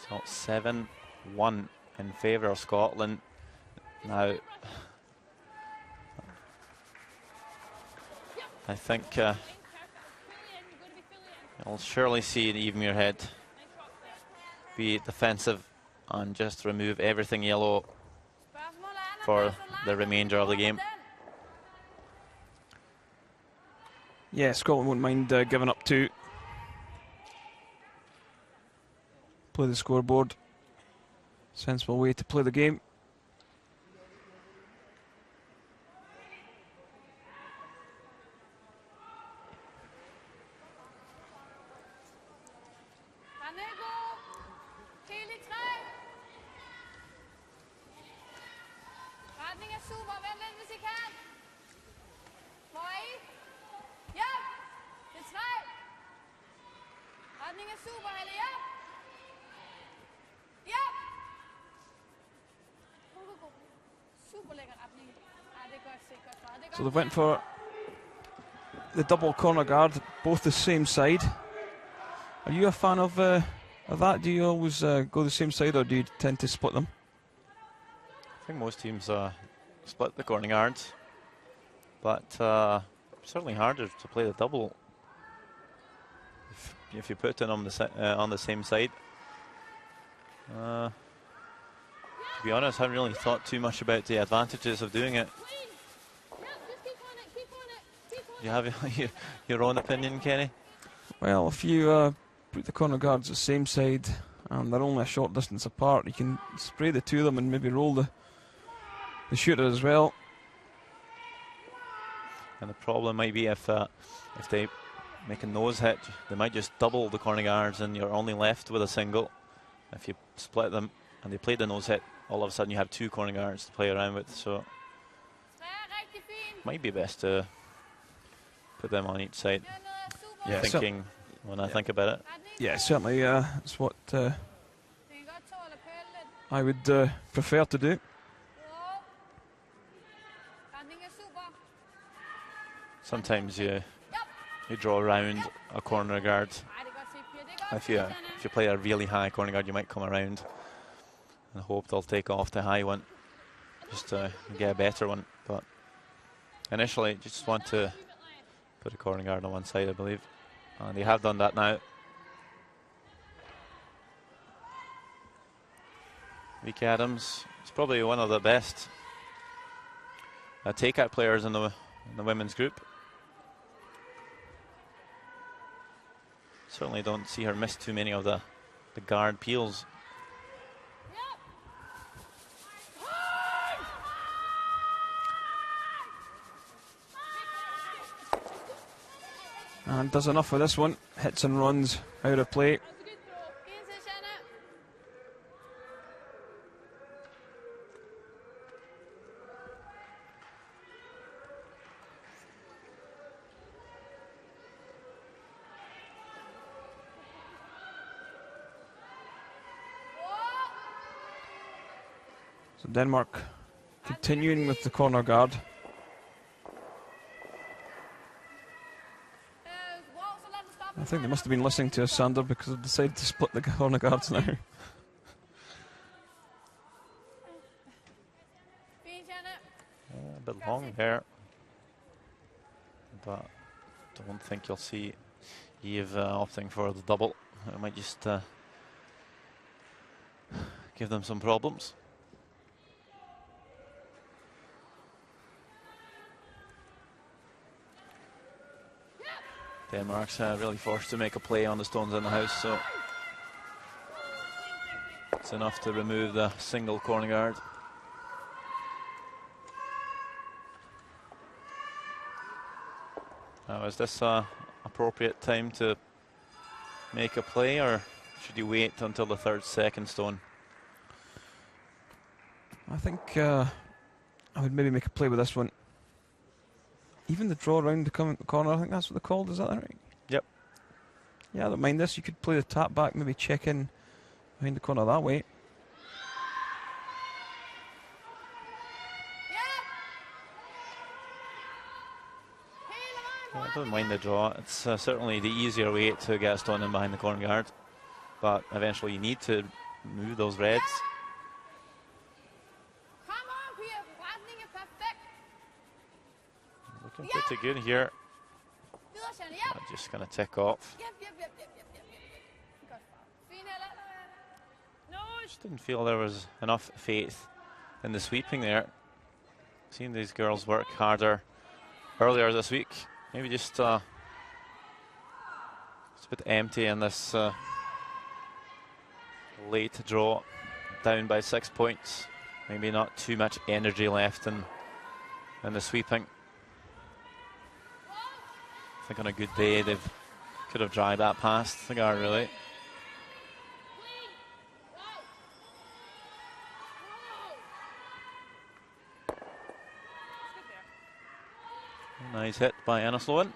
So 7-1 in favour of Scotland. Now, I think you'll surely see an even your head. Be defensive and just remove everything yellow for the remainder of the game. Yeah, Scotland won't mind giving up 2. Play the scoreboard. Sensible way to play the game. So they went for the double corner guard, both the same side. Are you a fan of that? Do you always go the same side, or do you tend to split them? I think most teams split the corner guards, but certainly harder to play the double if you put it on the same side. To be honest, I haven't really thought too much about the advantages of doing it. You have your own opinion, Kenny? Well, if you put the corner guards the same side and they're only a short distance apart, you can spray the two of them and maybe roll the shooter as well. And the problem might be if they make a nose hit, they might just double the corner guards and you're only left with a single. If you split them and they play the nose hit, all of a sudden you have two corner guards to play around with. So might be best to put them on each side. Yeah, thinking when I think about it. Yeah, certainly that's what I would prefer to do. Sometimes you draw around a corner guard. If you play a really high corner guard, you might come around and hope they'll take off the high one just to get a better one. But initially, you just want to put a corner guard on one side, I believe. And they have done that now. Vicky Adams is probably one of the best takeout players in the women's group. Certainly don't see her miss too many of the guard peels. And does enough for this one. Hits and runs out of play. So Denmark continuing with the corner guard. I think they must have been listening to us, Sander, because they've decided to split the corner guards now. A bit long there, but don't think you'll see Eve opting for the double. It might just give them some problems. Denmark's really forced to make a play on the stones in the house, so it's enough to remove the single corner guard. Now, is this appropriate time to make a play, or should you wait until the second stone? I think I would maybe make a play with this one. Even the draw around the corner, I think that's what they're called, is that right? Yep. Yeah, I don't mind this. You could play the tap back, maybe check in behind the corner that way. I don't mind the draw. It's certainly the easier way to get a stone in behind the corner guard, but eventually you need to move those reds. Looking pretty good here. I'm just going to tick off. Just didn't feel there was enough faith in the sweeping there. Seen these girls work harder earlier this week. Maybe just a bit empty in this late draw, down by 6 points. Maybe not too much energy left in the sweeping. I think on a good day they could have dried that past the guard, really. Nice hit by Anna Sloan.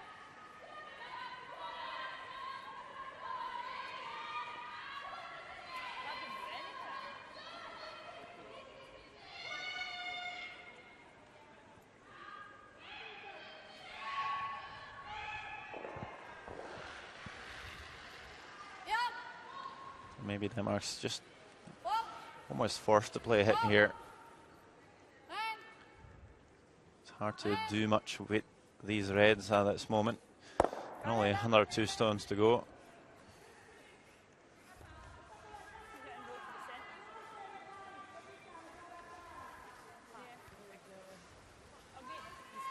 Maybe Denmark's just almost forced to play a hit here. It's hard to do much with these reds at this moment. Only another 2 stones to go.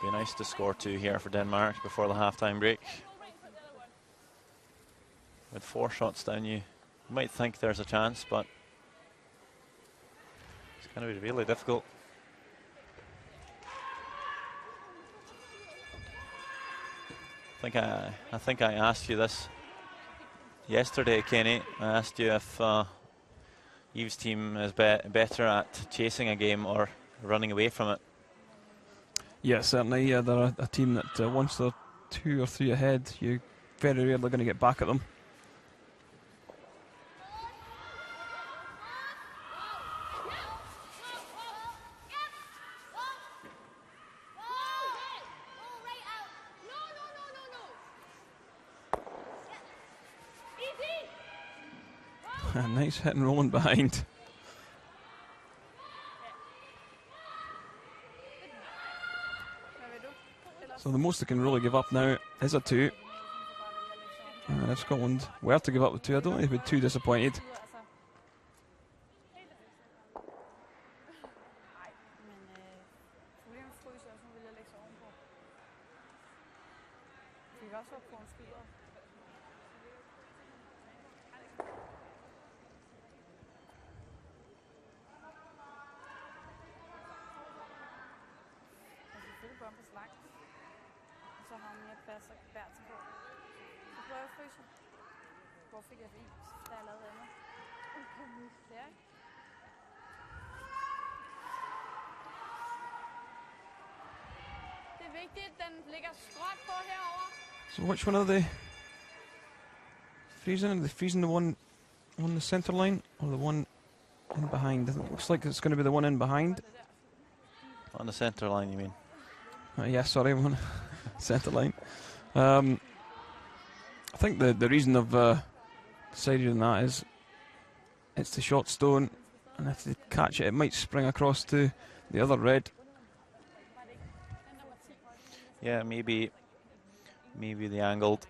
Be nice to score 2 here for Denmark before the half-time break. With 4 shots down, you might think there's a chance, but it's going to be really difficult. I think I asked you this yesterday, Kenny. I asked you if Eve's team is better at chasing a game or running away from it. Yeah, certainly. Yeah, they're a team that once they're 2 or 3 ahead, you're very rarely going to get back at them. Nice hit and rolling behind. So the most they can really give up now is a 2. If Scotland were to give up the 2, I don't think they'd be too disappointed. So which one are they freezing? Are they freezing the one on the centre line or the one in behind? It looks like it's going to be the one in behind. On the centre line, you mean? Yeah, sorry, one centre line. I think the reason I've decided on that is it's the short stone, and if they catch it, it might spring across to the other red. Yeah, maybe the angled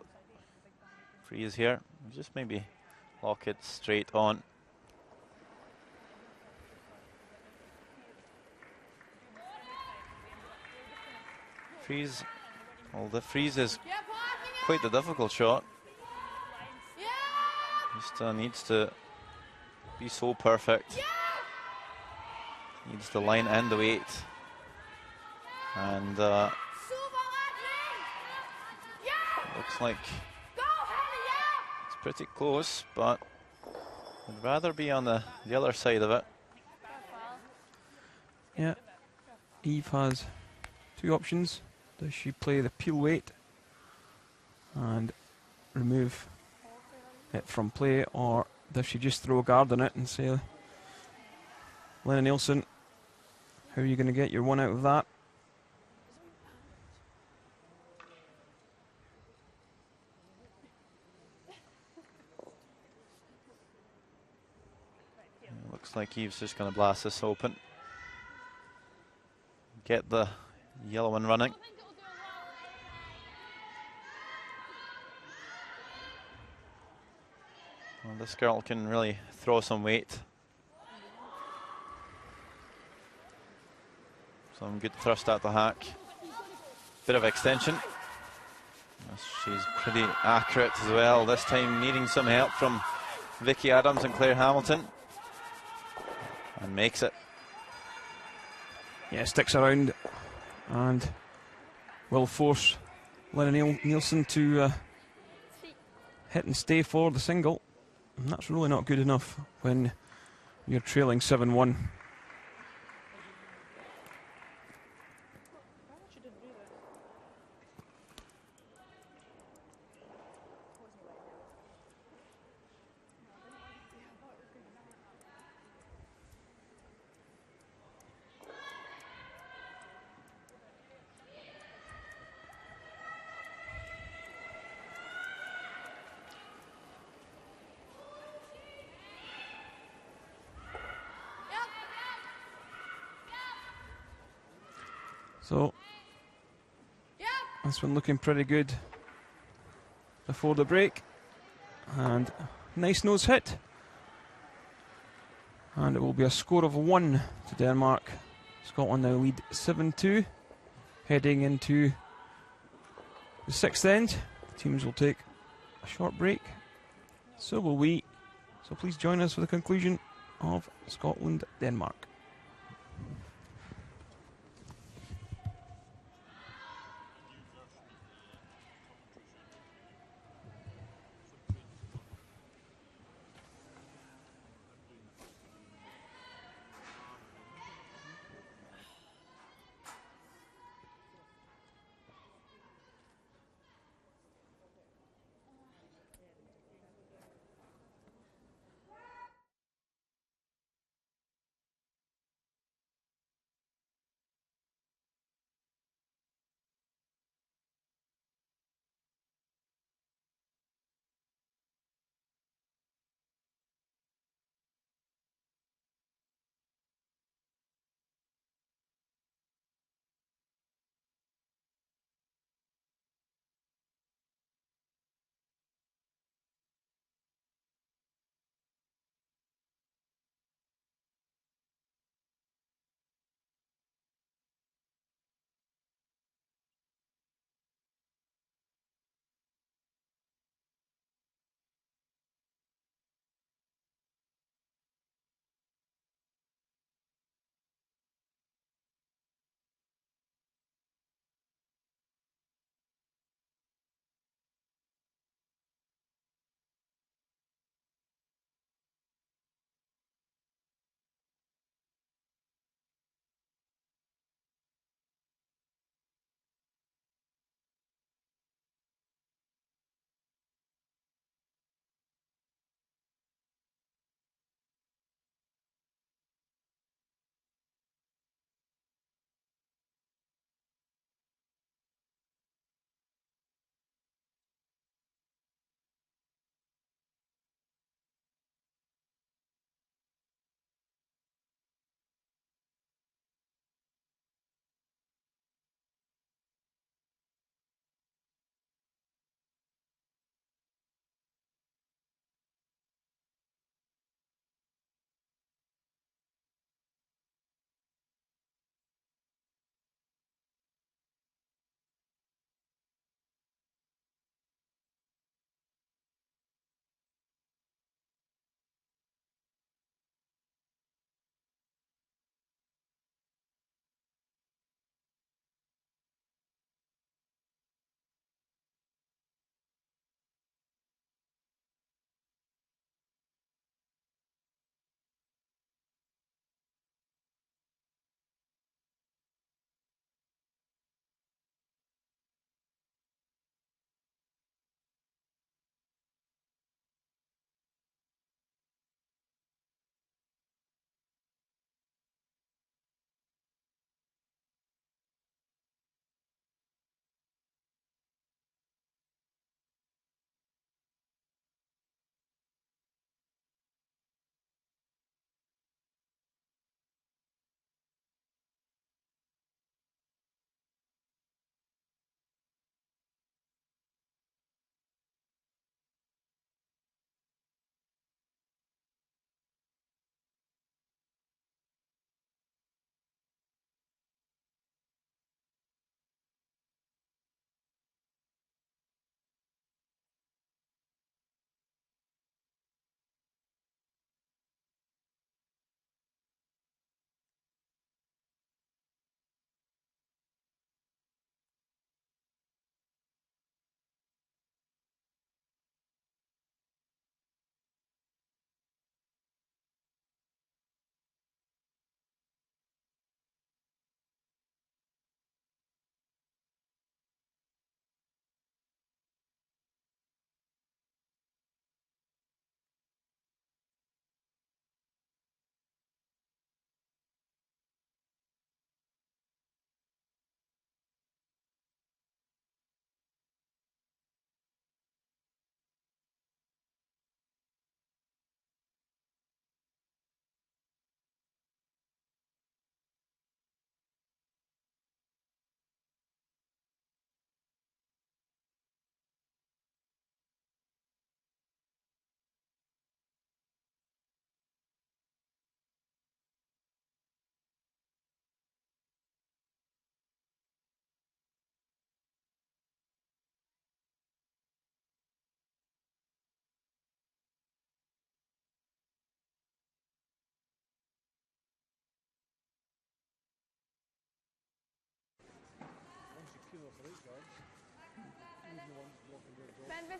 freeze here. Just maybe lock it straight on. Freeze. Well, the freeze is quite the difficult shot. Just needs to be so perfect. Needs the line and the weight. And looks like it's pretty close, but I'd rather be on the other side of it. Yeah, Eve has 2 options. Does she play the peel weight and remove it from play, or does she just throw a guard on it and say, Lena Nielsen, how are you going to get your one out of that? Looks like Eve's just going to blast this open. Get the yellow one running. Well, this girl can really throw some weight. Some good thrust at the hack. Bit of extension. She's pretty accurate as well. This time needing some help from Vicky Adams and Claire Hamilton. And makes it. Yeah, sticks around and will force Lena Nielsen to hit and stay for the single. And that's really not good enough when you're trailing 7-1. So, this one looking pretty good before the break. And nice nose hit. And it will be a score of 1 to Denmark. Scotland now lead 7-2, heading into the sixth end. Teams will take a short break. So will we. So please join us for the conclusion of Scotland-Denmark.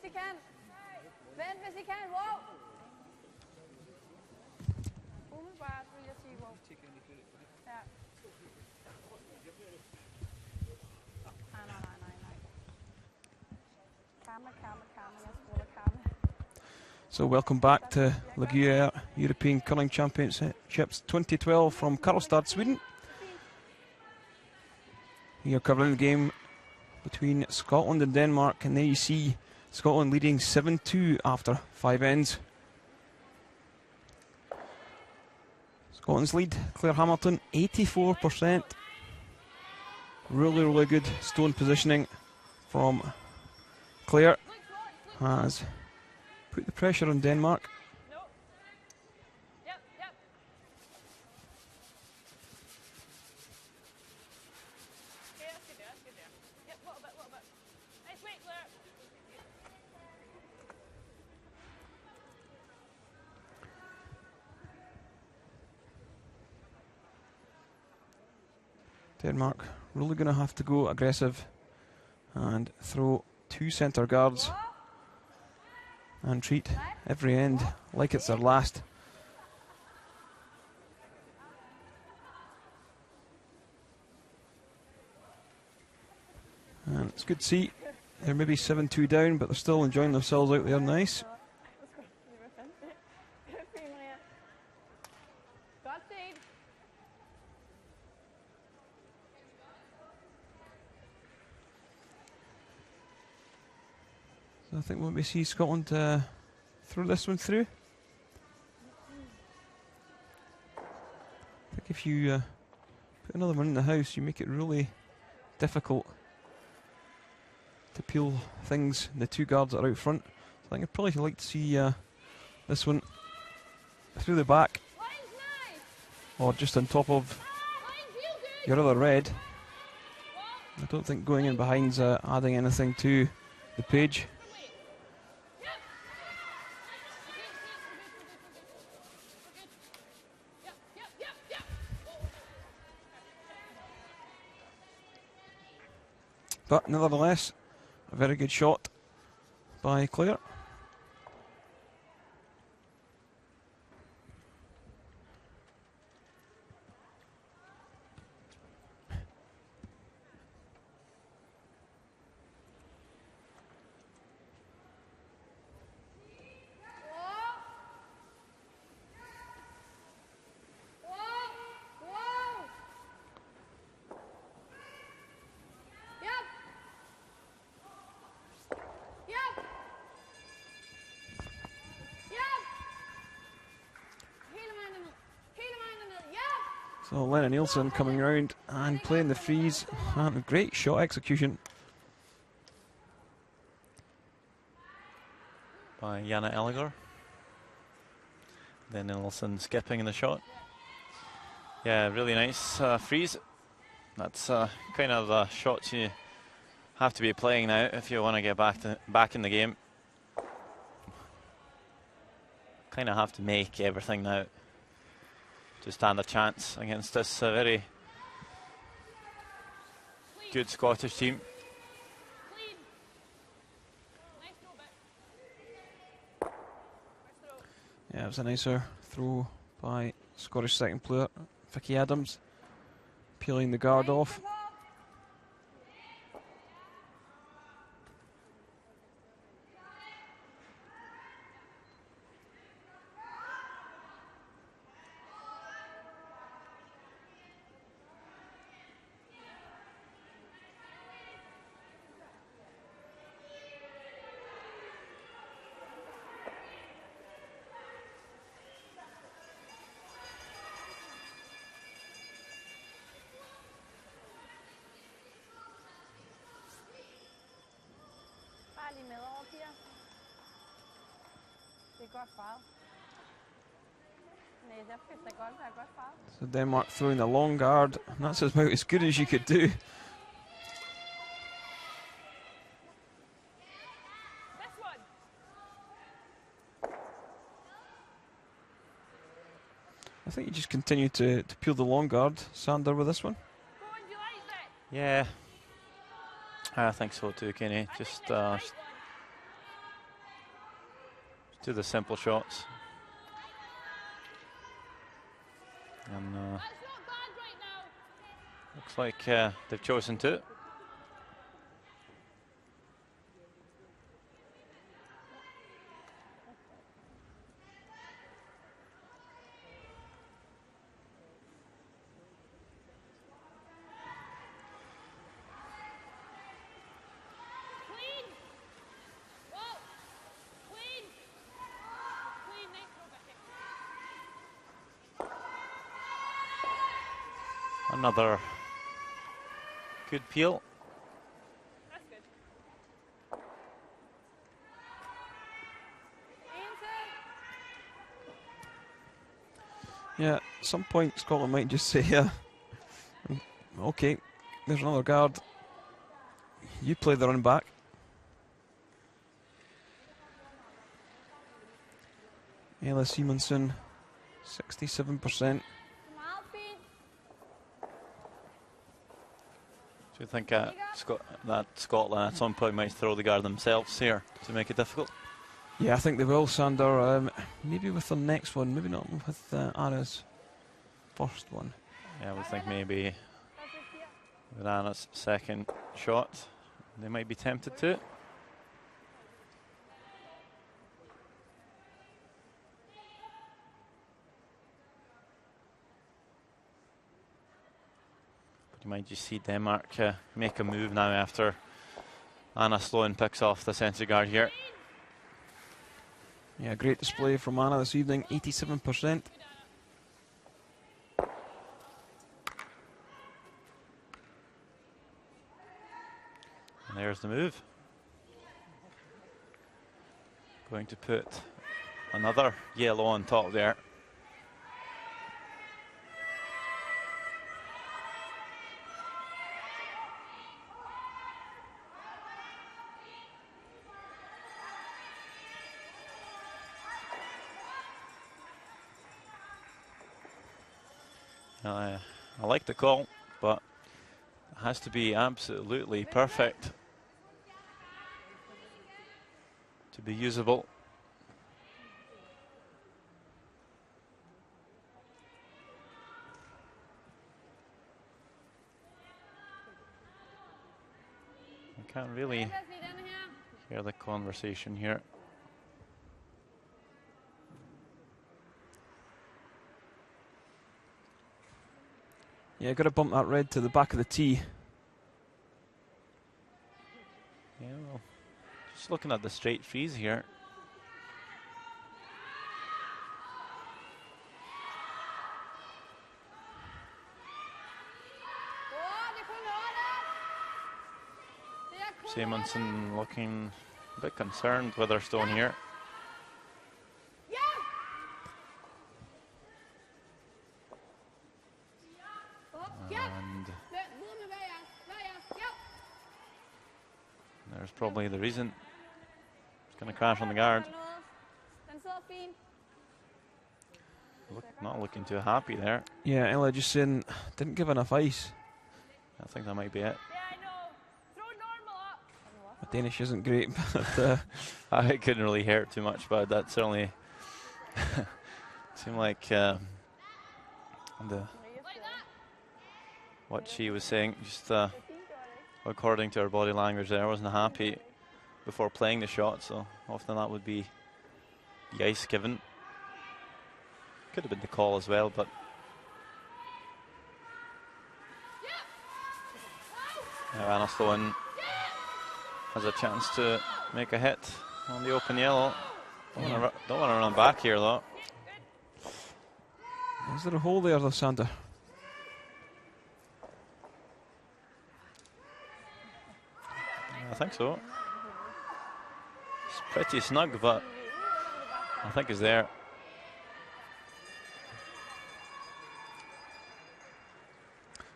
I kan. Vent, hvis I kan. Wow. Umiddelbart vil jeg sige wow. Ja. Nej. Karma. Jeg spiller karma. So welcome back to the Gruyère European Curling Championships 2012 from Karlstad, Sweden. You're covering the game between Scotland and Denmark, and there you see Scotland leading 7-2 after 5 ends. Scotland's lead, Claire Hamilton, 84%. Really good stone positioning from Claire. Has put the pressure on Denmark. Denmark really going to have to go aggressive and throw 2 centre guards and treat every end like it's their last. And it's good to see they're maybe 7-2 down, but they're still enjoying themselves out there. Nice. So I think we'll maybe see Scotland throw this one through. I think if you put another one in the house, you make it really difficult to peel things, the 2 guards that are out front. So I think I'd probably like to see this one through the back, or just on top of your other red. I don't think going in behind's adding anything to the page. But nevertheless, a very good shot by Claire. So Lena Nielsen coming round and playing the freeze. And great shot execution by Jana Elliger. Then Nielsen skipping in the shot. Yeah, really nice freeze. That's kind of the shots you have to be playing now if you want to get back in the game. Kind of have to make everything now to stand a chance against this very good Scottish team. Yeah, it was a nicer throw by Scottish second player Vicky Adams, peeling the guard off. So Denmark throwing the long guard, and that's about as good as you could do. I think you just continue to peel the long guard, Sander, with this one. Yeah, I think so too, Kenny. Just to the simple shots. And looks like they've chosen to. Another good peel. That's good. Yeah, at some point Scotland might just say, okay, there's another guard. You play the run back. Ella Simonson, 67%. Do you think that Scotland at some point might throw the guard themselves here to make it difficult? Yeah, I think they will, Sander. Maybe with the next one, maybe not with Anna's first one. Yeah, I would think maybe with Anna's second shot, they might be tempted to. You might just see Denmark make a move now after Anna Sloan picks off the centre guard here. Yeah, great display from Anna this evening, 87%. And there's the move. Going to put another yellow on top there. I like the call, but it has to be absolutely perfect to be usable. I can't really hear the conversation here. Yeah, got to bump that red to the back of the tee. Yeah, well, just looking at the straight freeze here. Simonson looking a bit concerned with her stone here. And there's probably the reason. It's going to crash on the guard. Not looking too happy there. Yeah, Ella just saying, didn't give enough ice. I think that might be it. My Danish isn't great, but I couldn't really hear it too much, but that certainly seemed like what she was saying, just according to her body language there, wasn't happy before playing the shot, so often that would be the ice given. Could have been the call as well, but Anna Sloan has a chance to make a hit on the open yellow. Don't want to run back here though. Is there a hole there though, Sander? I think so. It's pretty snug, but I think it's there.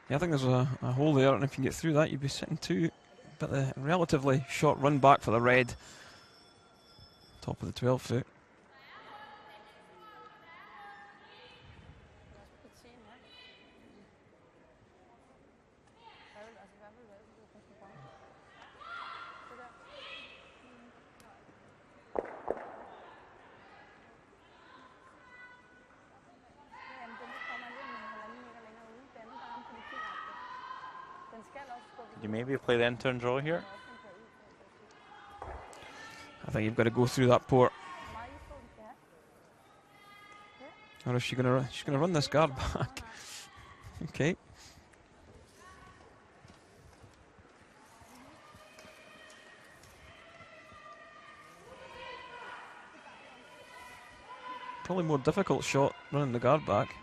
Yeah, I think there's a hole there, and if you can get through that, you'd be sitting two. But the relatively short run back for the red. Top of the 12 foot. You maybe play the in-turn draw here. I think you've got to go through that port. Or is she's gonna run this guard back? Okay. Probably more difficult shot running the guard back.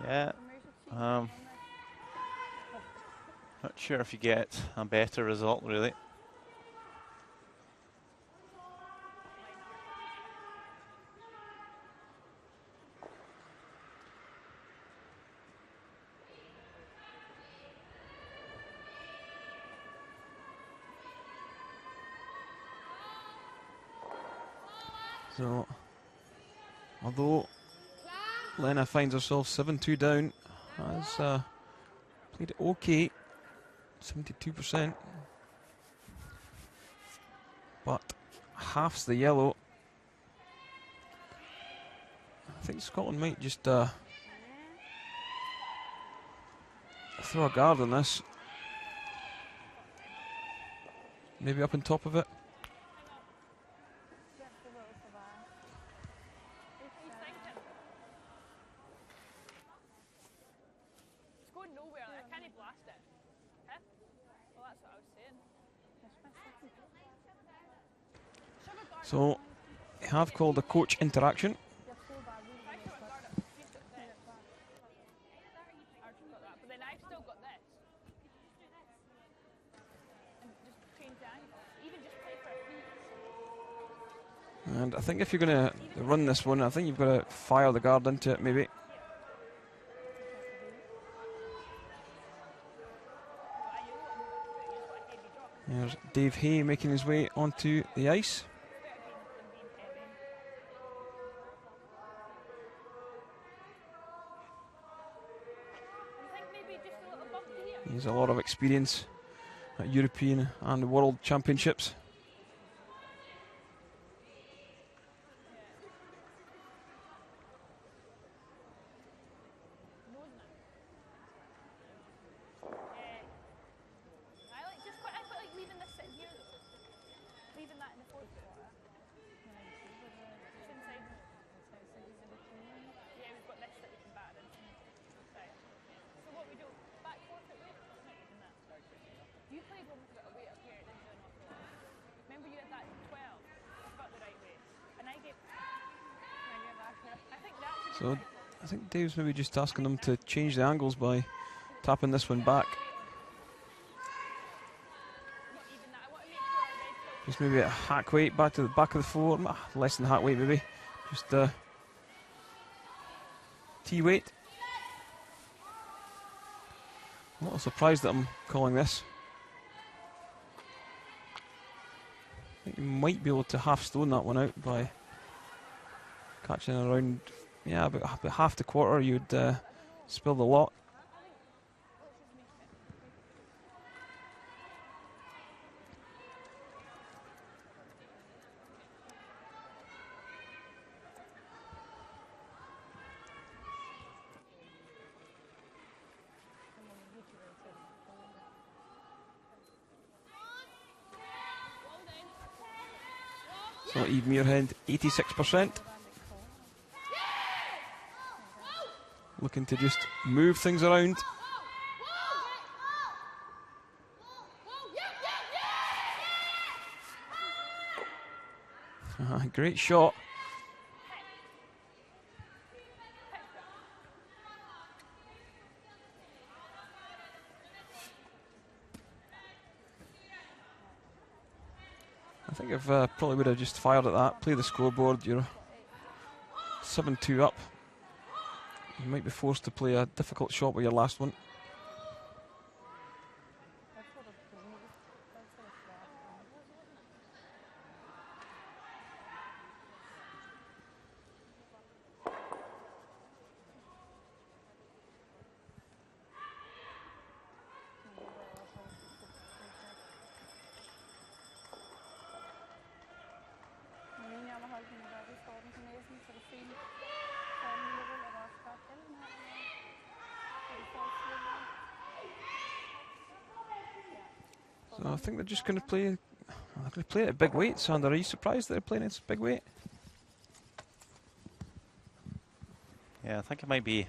Yeah. Not sure if you get a better result, really. So, although Lena finds herself 7-2 down, has played it okay, 72%, but half's the yellow. I think Scotland might just throw a guard on this, maybe up on top of it. So, I have called a coach interaction. And I think if you're going to run this one, I think you've got to fire the guard into it, maybe. There's Dave Hay making his way onto the ice. He has a lot of experience at European and World Championships. So I think Dave's maybe just asking them to change the angles by tapping this one back. Just maybe a hack weight back to the back of the floor, less than hack weight maybe, just T weight. I'm a little surprised that I'm calling this. I think you might be able to half stone that one out by catching around, yeah, about half the quarter. You'd spill the lot. So Eve Muirhead, 86%. Looking to just move things around. Great shot. I think if probably would have just fired at that, play the scoreboard. You're 7-2 up. You might be forced to play a difficult shot with your last one. So I think they're just going to play. They're going to play at big weight. Sander, are you surprised they're playing at big weight? Yeah, I think it might be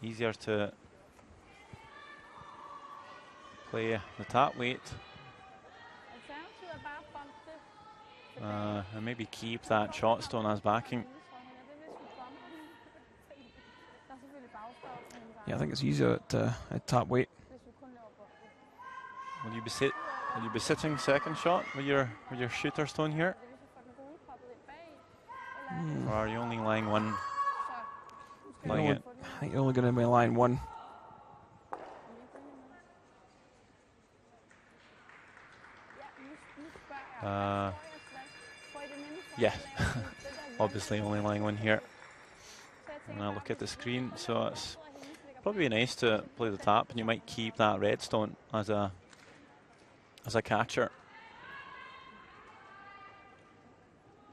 easier to play the top weight and maybe keep that shot stone as backing. Yeah, I think it's easier at top weight. Will you be sitting second shot with your shooter stone here? Or are you only lying one? I think you're only going to be line one. Yeah, obviously only lying one here. And I look at the screen, so it's probably nice to play the top, and you might keep that redstone as a catcher.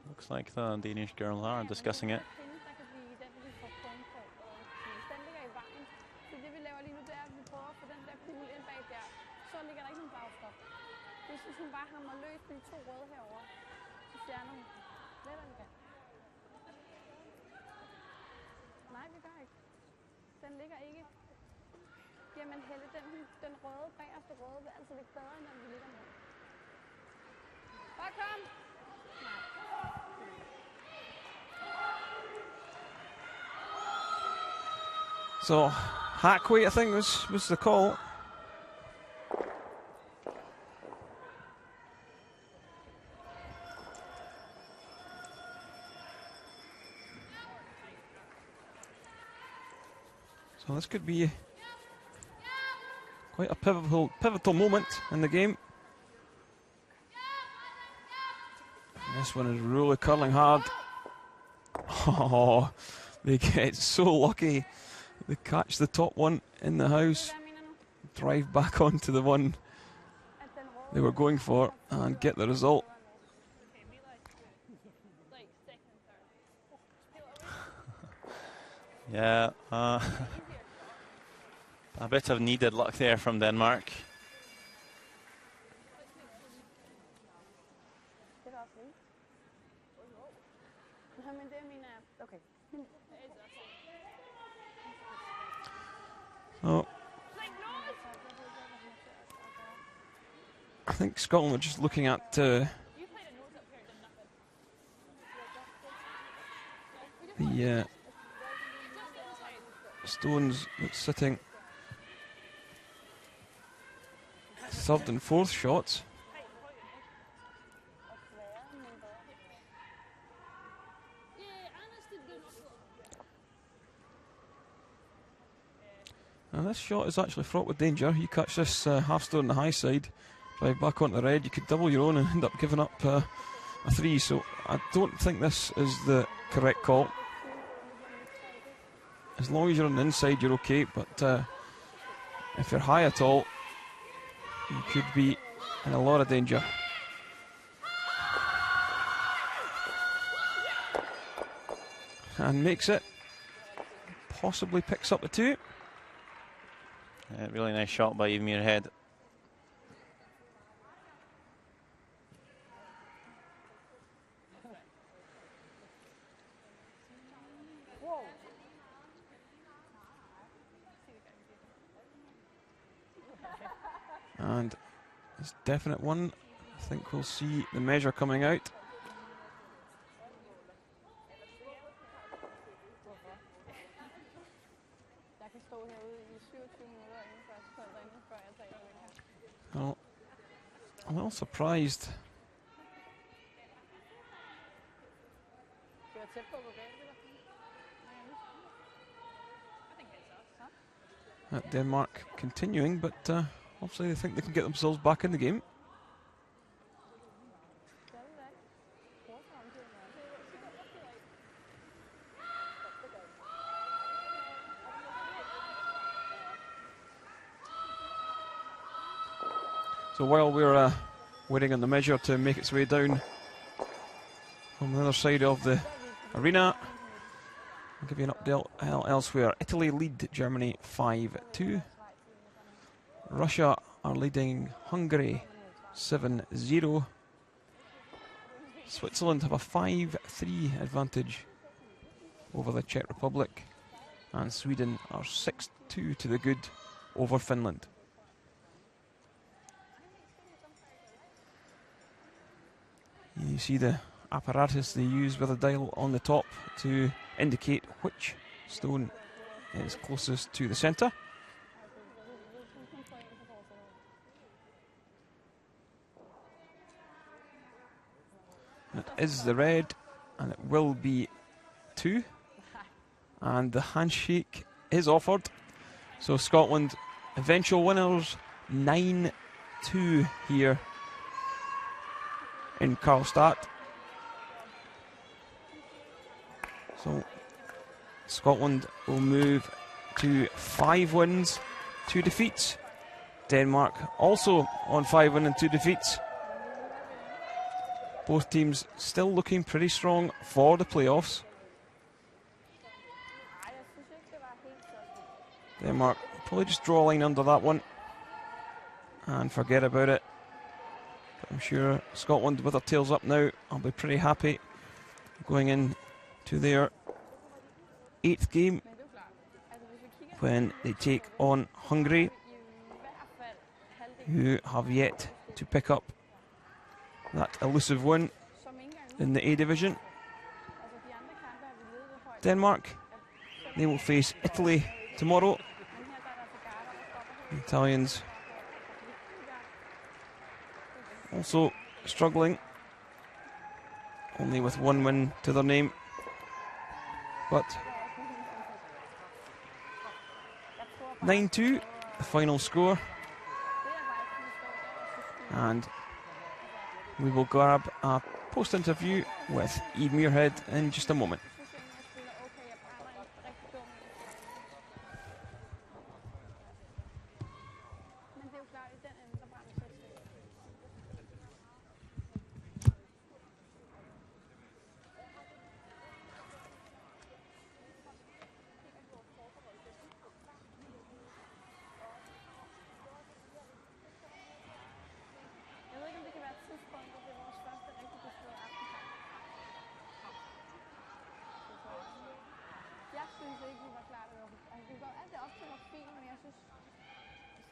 Looks like the Danish girls are discussing it. Den ligger ikke. Jamen Helle, den røde bagerste røde vil altid ligge bedre, end den vi ligger med. Bare kom! So hack weight, I think was the call. So this could be quite a pivotal moment in the game. This one is really curling hard. Oh, they get so lucky. They catch the top one in the house, drive back onto the one they were going for, and get the result. Yeah, a bit of needed luck there from Denmark. So I think Scotland are just looking at the stones that's sitting third and fourth shots. And this shot is actually fraught with danger. You catch this half stone on the high side, drive back onto the red, you could double your own and end up giving up a three. So I don't think this is the correct call. As long as you're on the inside, you're okay, but if you're high at all, you could be in a lot of danger. And makes it, possibly picks up the two. Really nice shot by Evenmere Head. And it's definite one. I think we'll see the measure coming out. Well, I'm a little surprised at Denmark continuing, but obviously they think they can get themselves back in the game. So while we're waiting on the measure to make its way down from the other side of the arena, I'll give you an update elsewhere. Italy lead Germany 5-2. Russia are leading Hungary 7-0. Switzerland have a 5-3 advantage over the Czech Republic, and Sweden are 6-2 to the good over Finland. You see the apparatus they use with a dial on the top to indicate which stone is closest to the centre. It is the red, and it will be 2. And the handshake is offered. So Scotland, eventual winners, 9-2 here in Karlstad. So Scotland will move to 5 wins, 2 defeats. Denmark also on 5 wins and 2 defeats. Both teams still looking pretty strong for the playoffs. Denmark probably just draw a line under that one and forget about it. But I'm sure Scotland, with their tails up now, will be pretty happy going in to their 8th game when they take on Hungary, who have yet to pick up that elusive win in the A division. Denmark, they will face Italy tomorrow. The Italians also struggling, only with 1 win to their name, but 9-2 the final score, and we will grab a post-interview with Eve Muirhead in just a moment.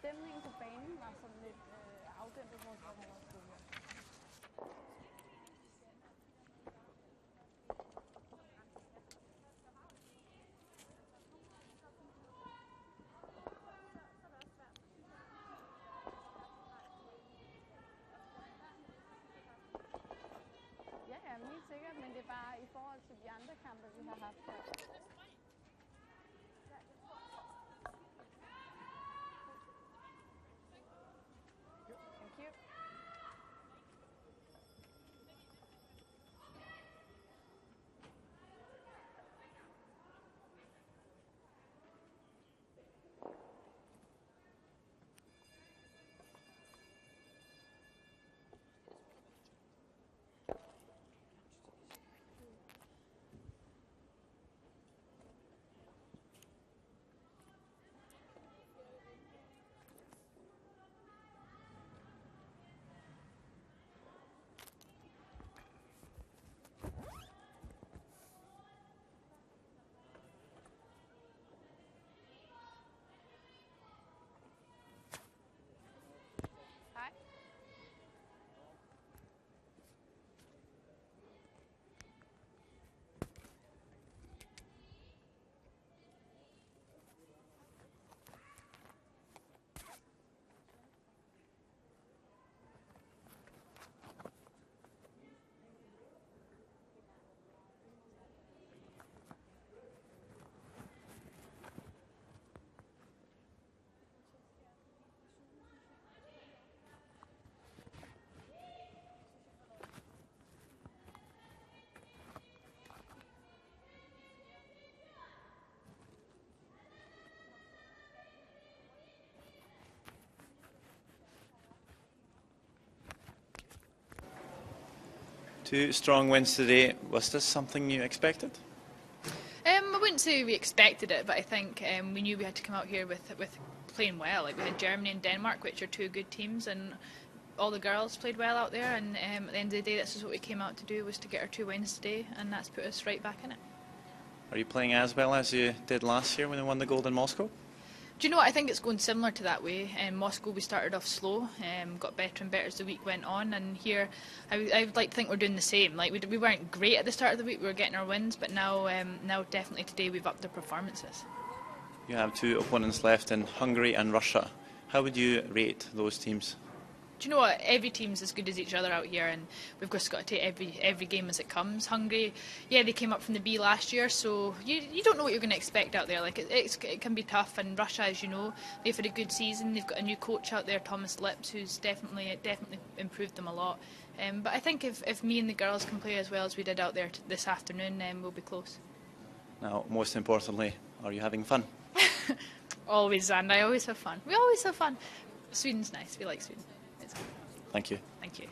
Stemningen på banen var sådan lidt afdæmpet, hvor det var tidligere. Ja, helt sikkert, men det er bare i forhold til de andre kampe, vi har haft her. Two strong wins today. Was this something you expected? I wouldn't say we expected it, but I think we knew we had to come out here with playing well. Like we had Germany and Denmark, which are two good teams, and all the girls played well out there. And at the end of the day, this is what we came out to do, was to get our 2 wins today, and that's put us right back in it. Are you playing as well as you did last year when you won the gold in Moscow? Do you know what? I think it's going similar to that way. In Moscow, we started off slow, got better and better as the week went on, and here, I would like to think we're doing the same. Like we weren't great at the start of the week, we were getting our wins, but now definitely today we've upped the performances. You have 2 opponents left in Hungary and Russia. How would you rate those teams? Do you know what? Every team's as good as each other out here, and we've just got to take every game as it comes. Hungary, yeah, they came up from the B last year, so you don't know what you're going to expect out there. Like it can be tough. And Russia, as you know, they've had a good season. They've got a new coach out there, Thomas Lips, who's definitely improved them a lot. But I think if me and the girls can play as well as we did out there this afternoon, we'll be close. Now, most importantly, are you having fun? Always, and I always have fun. We always have fun. Sweden's nice. We like Sweden. Thank you. Thank you.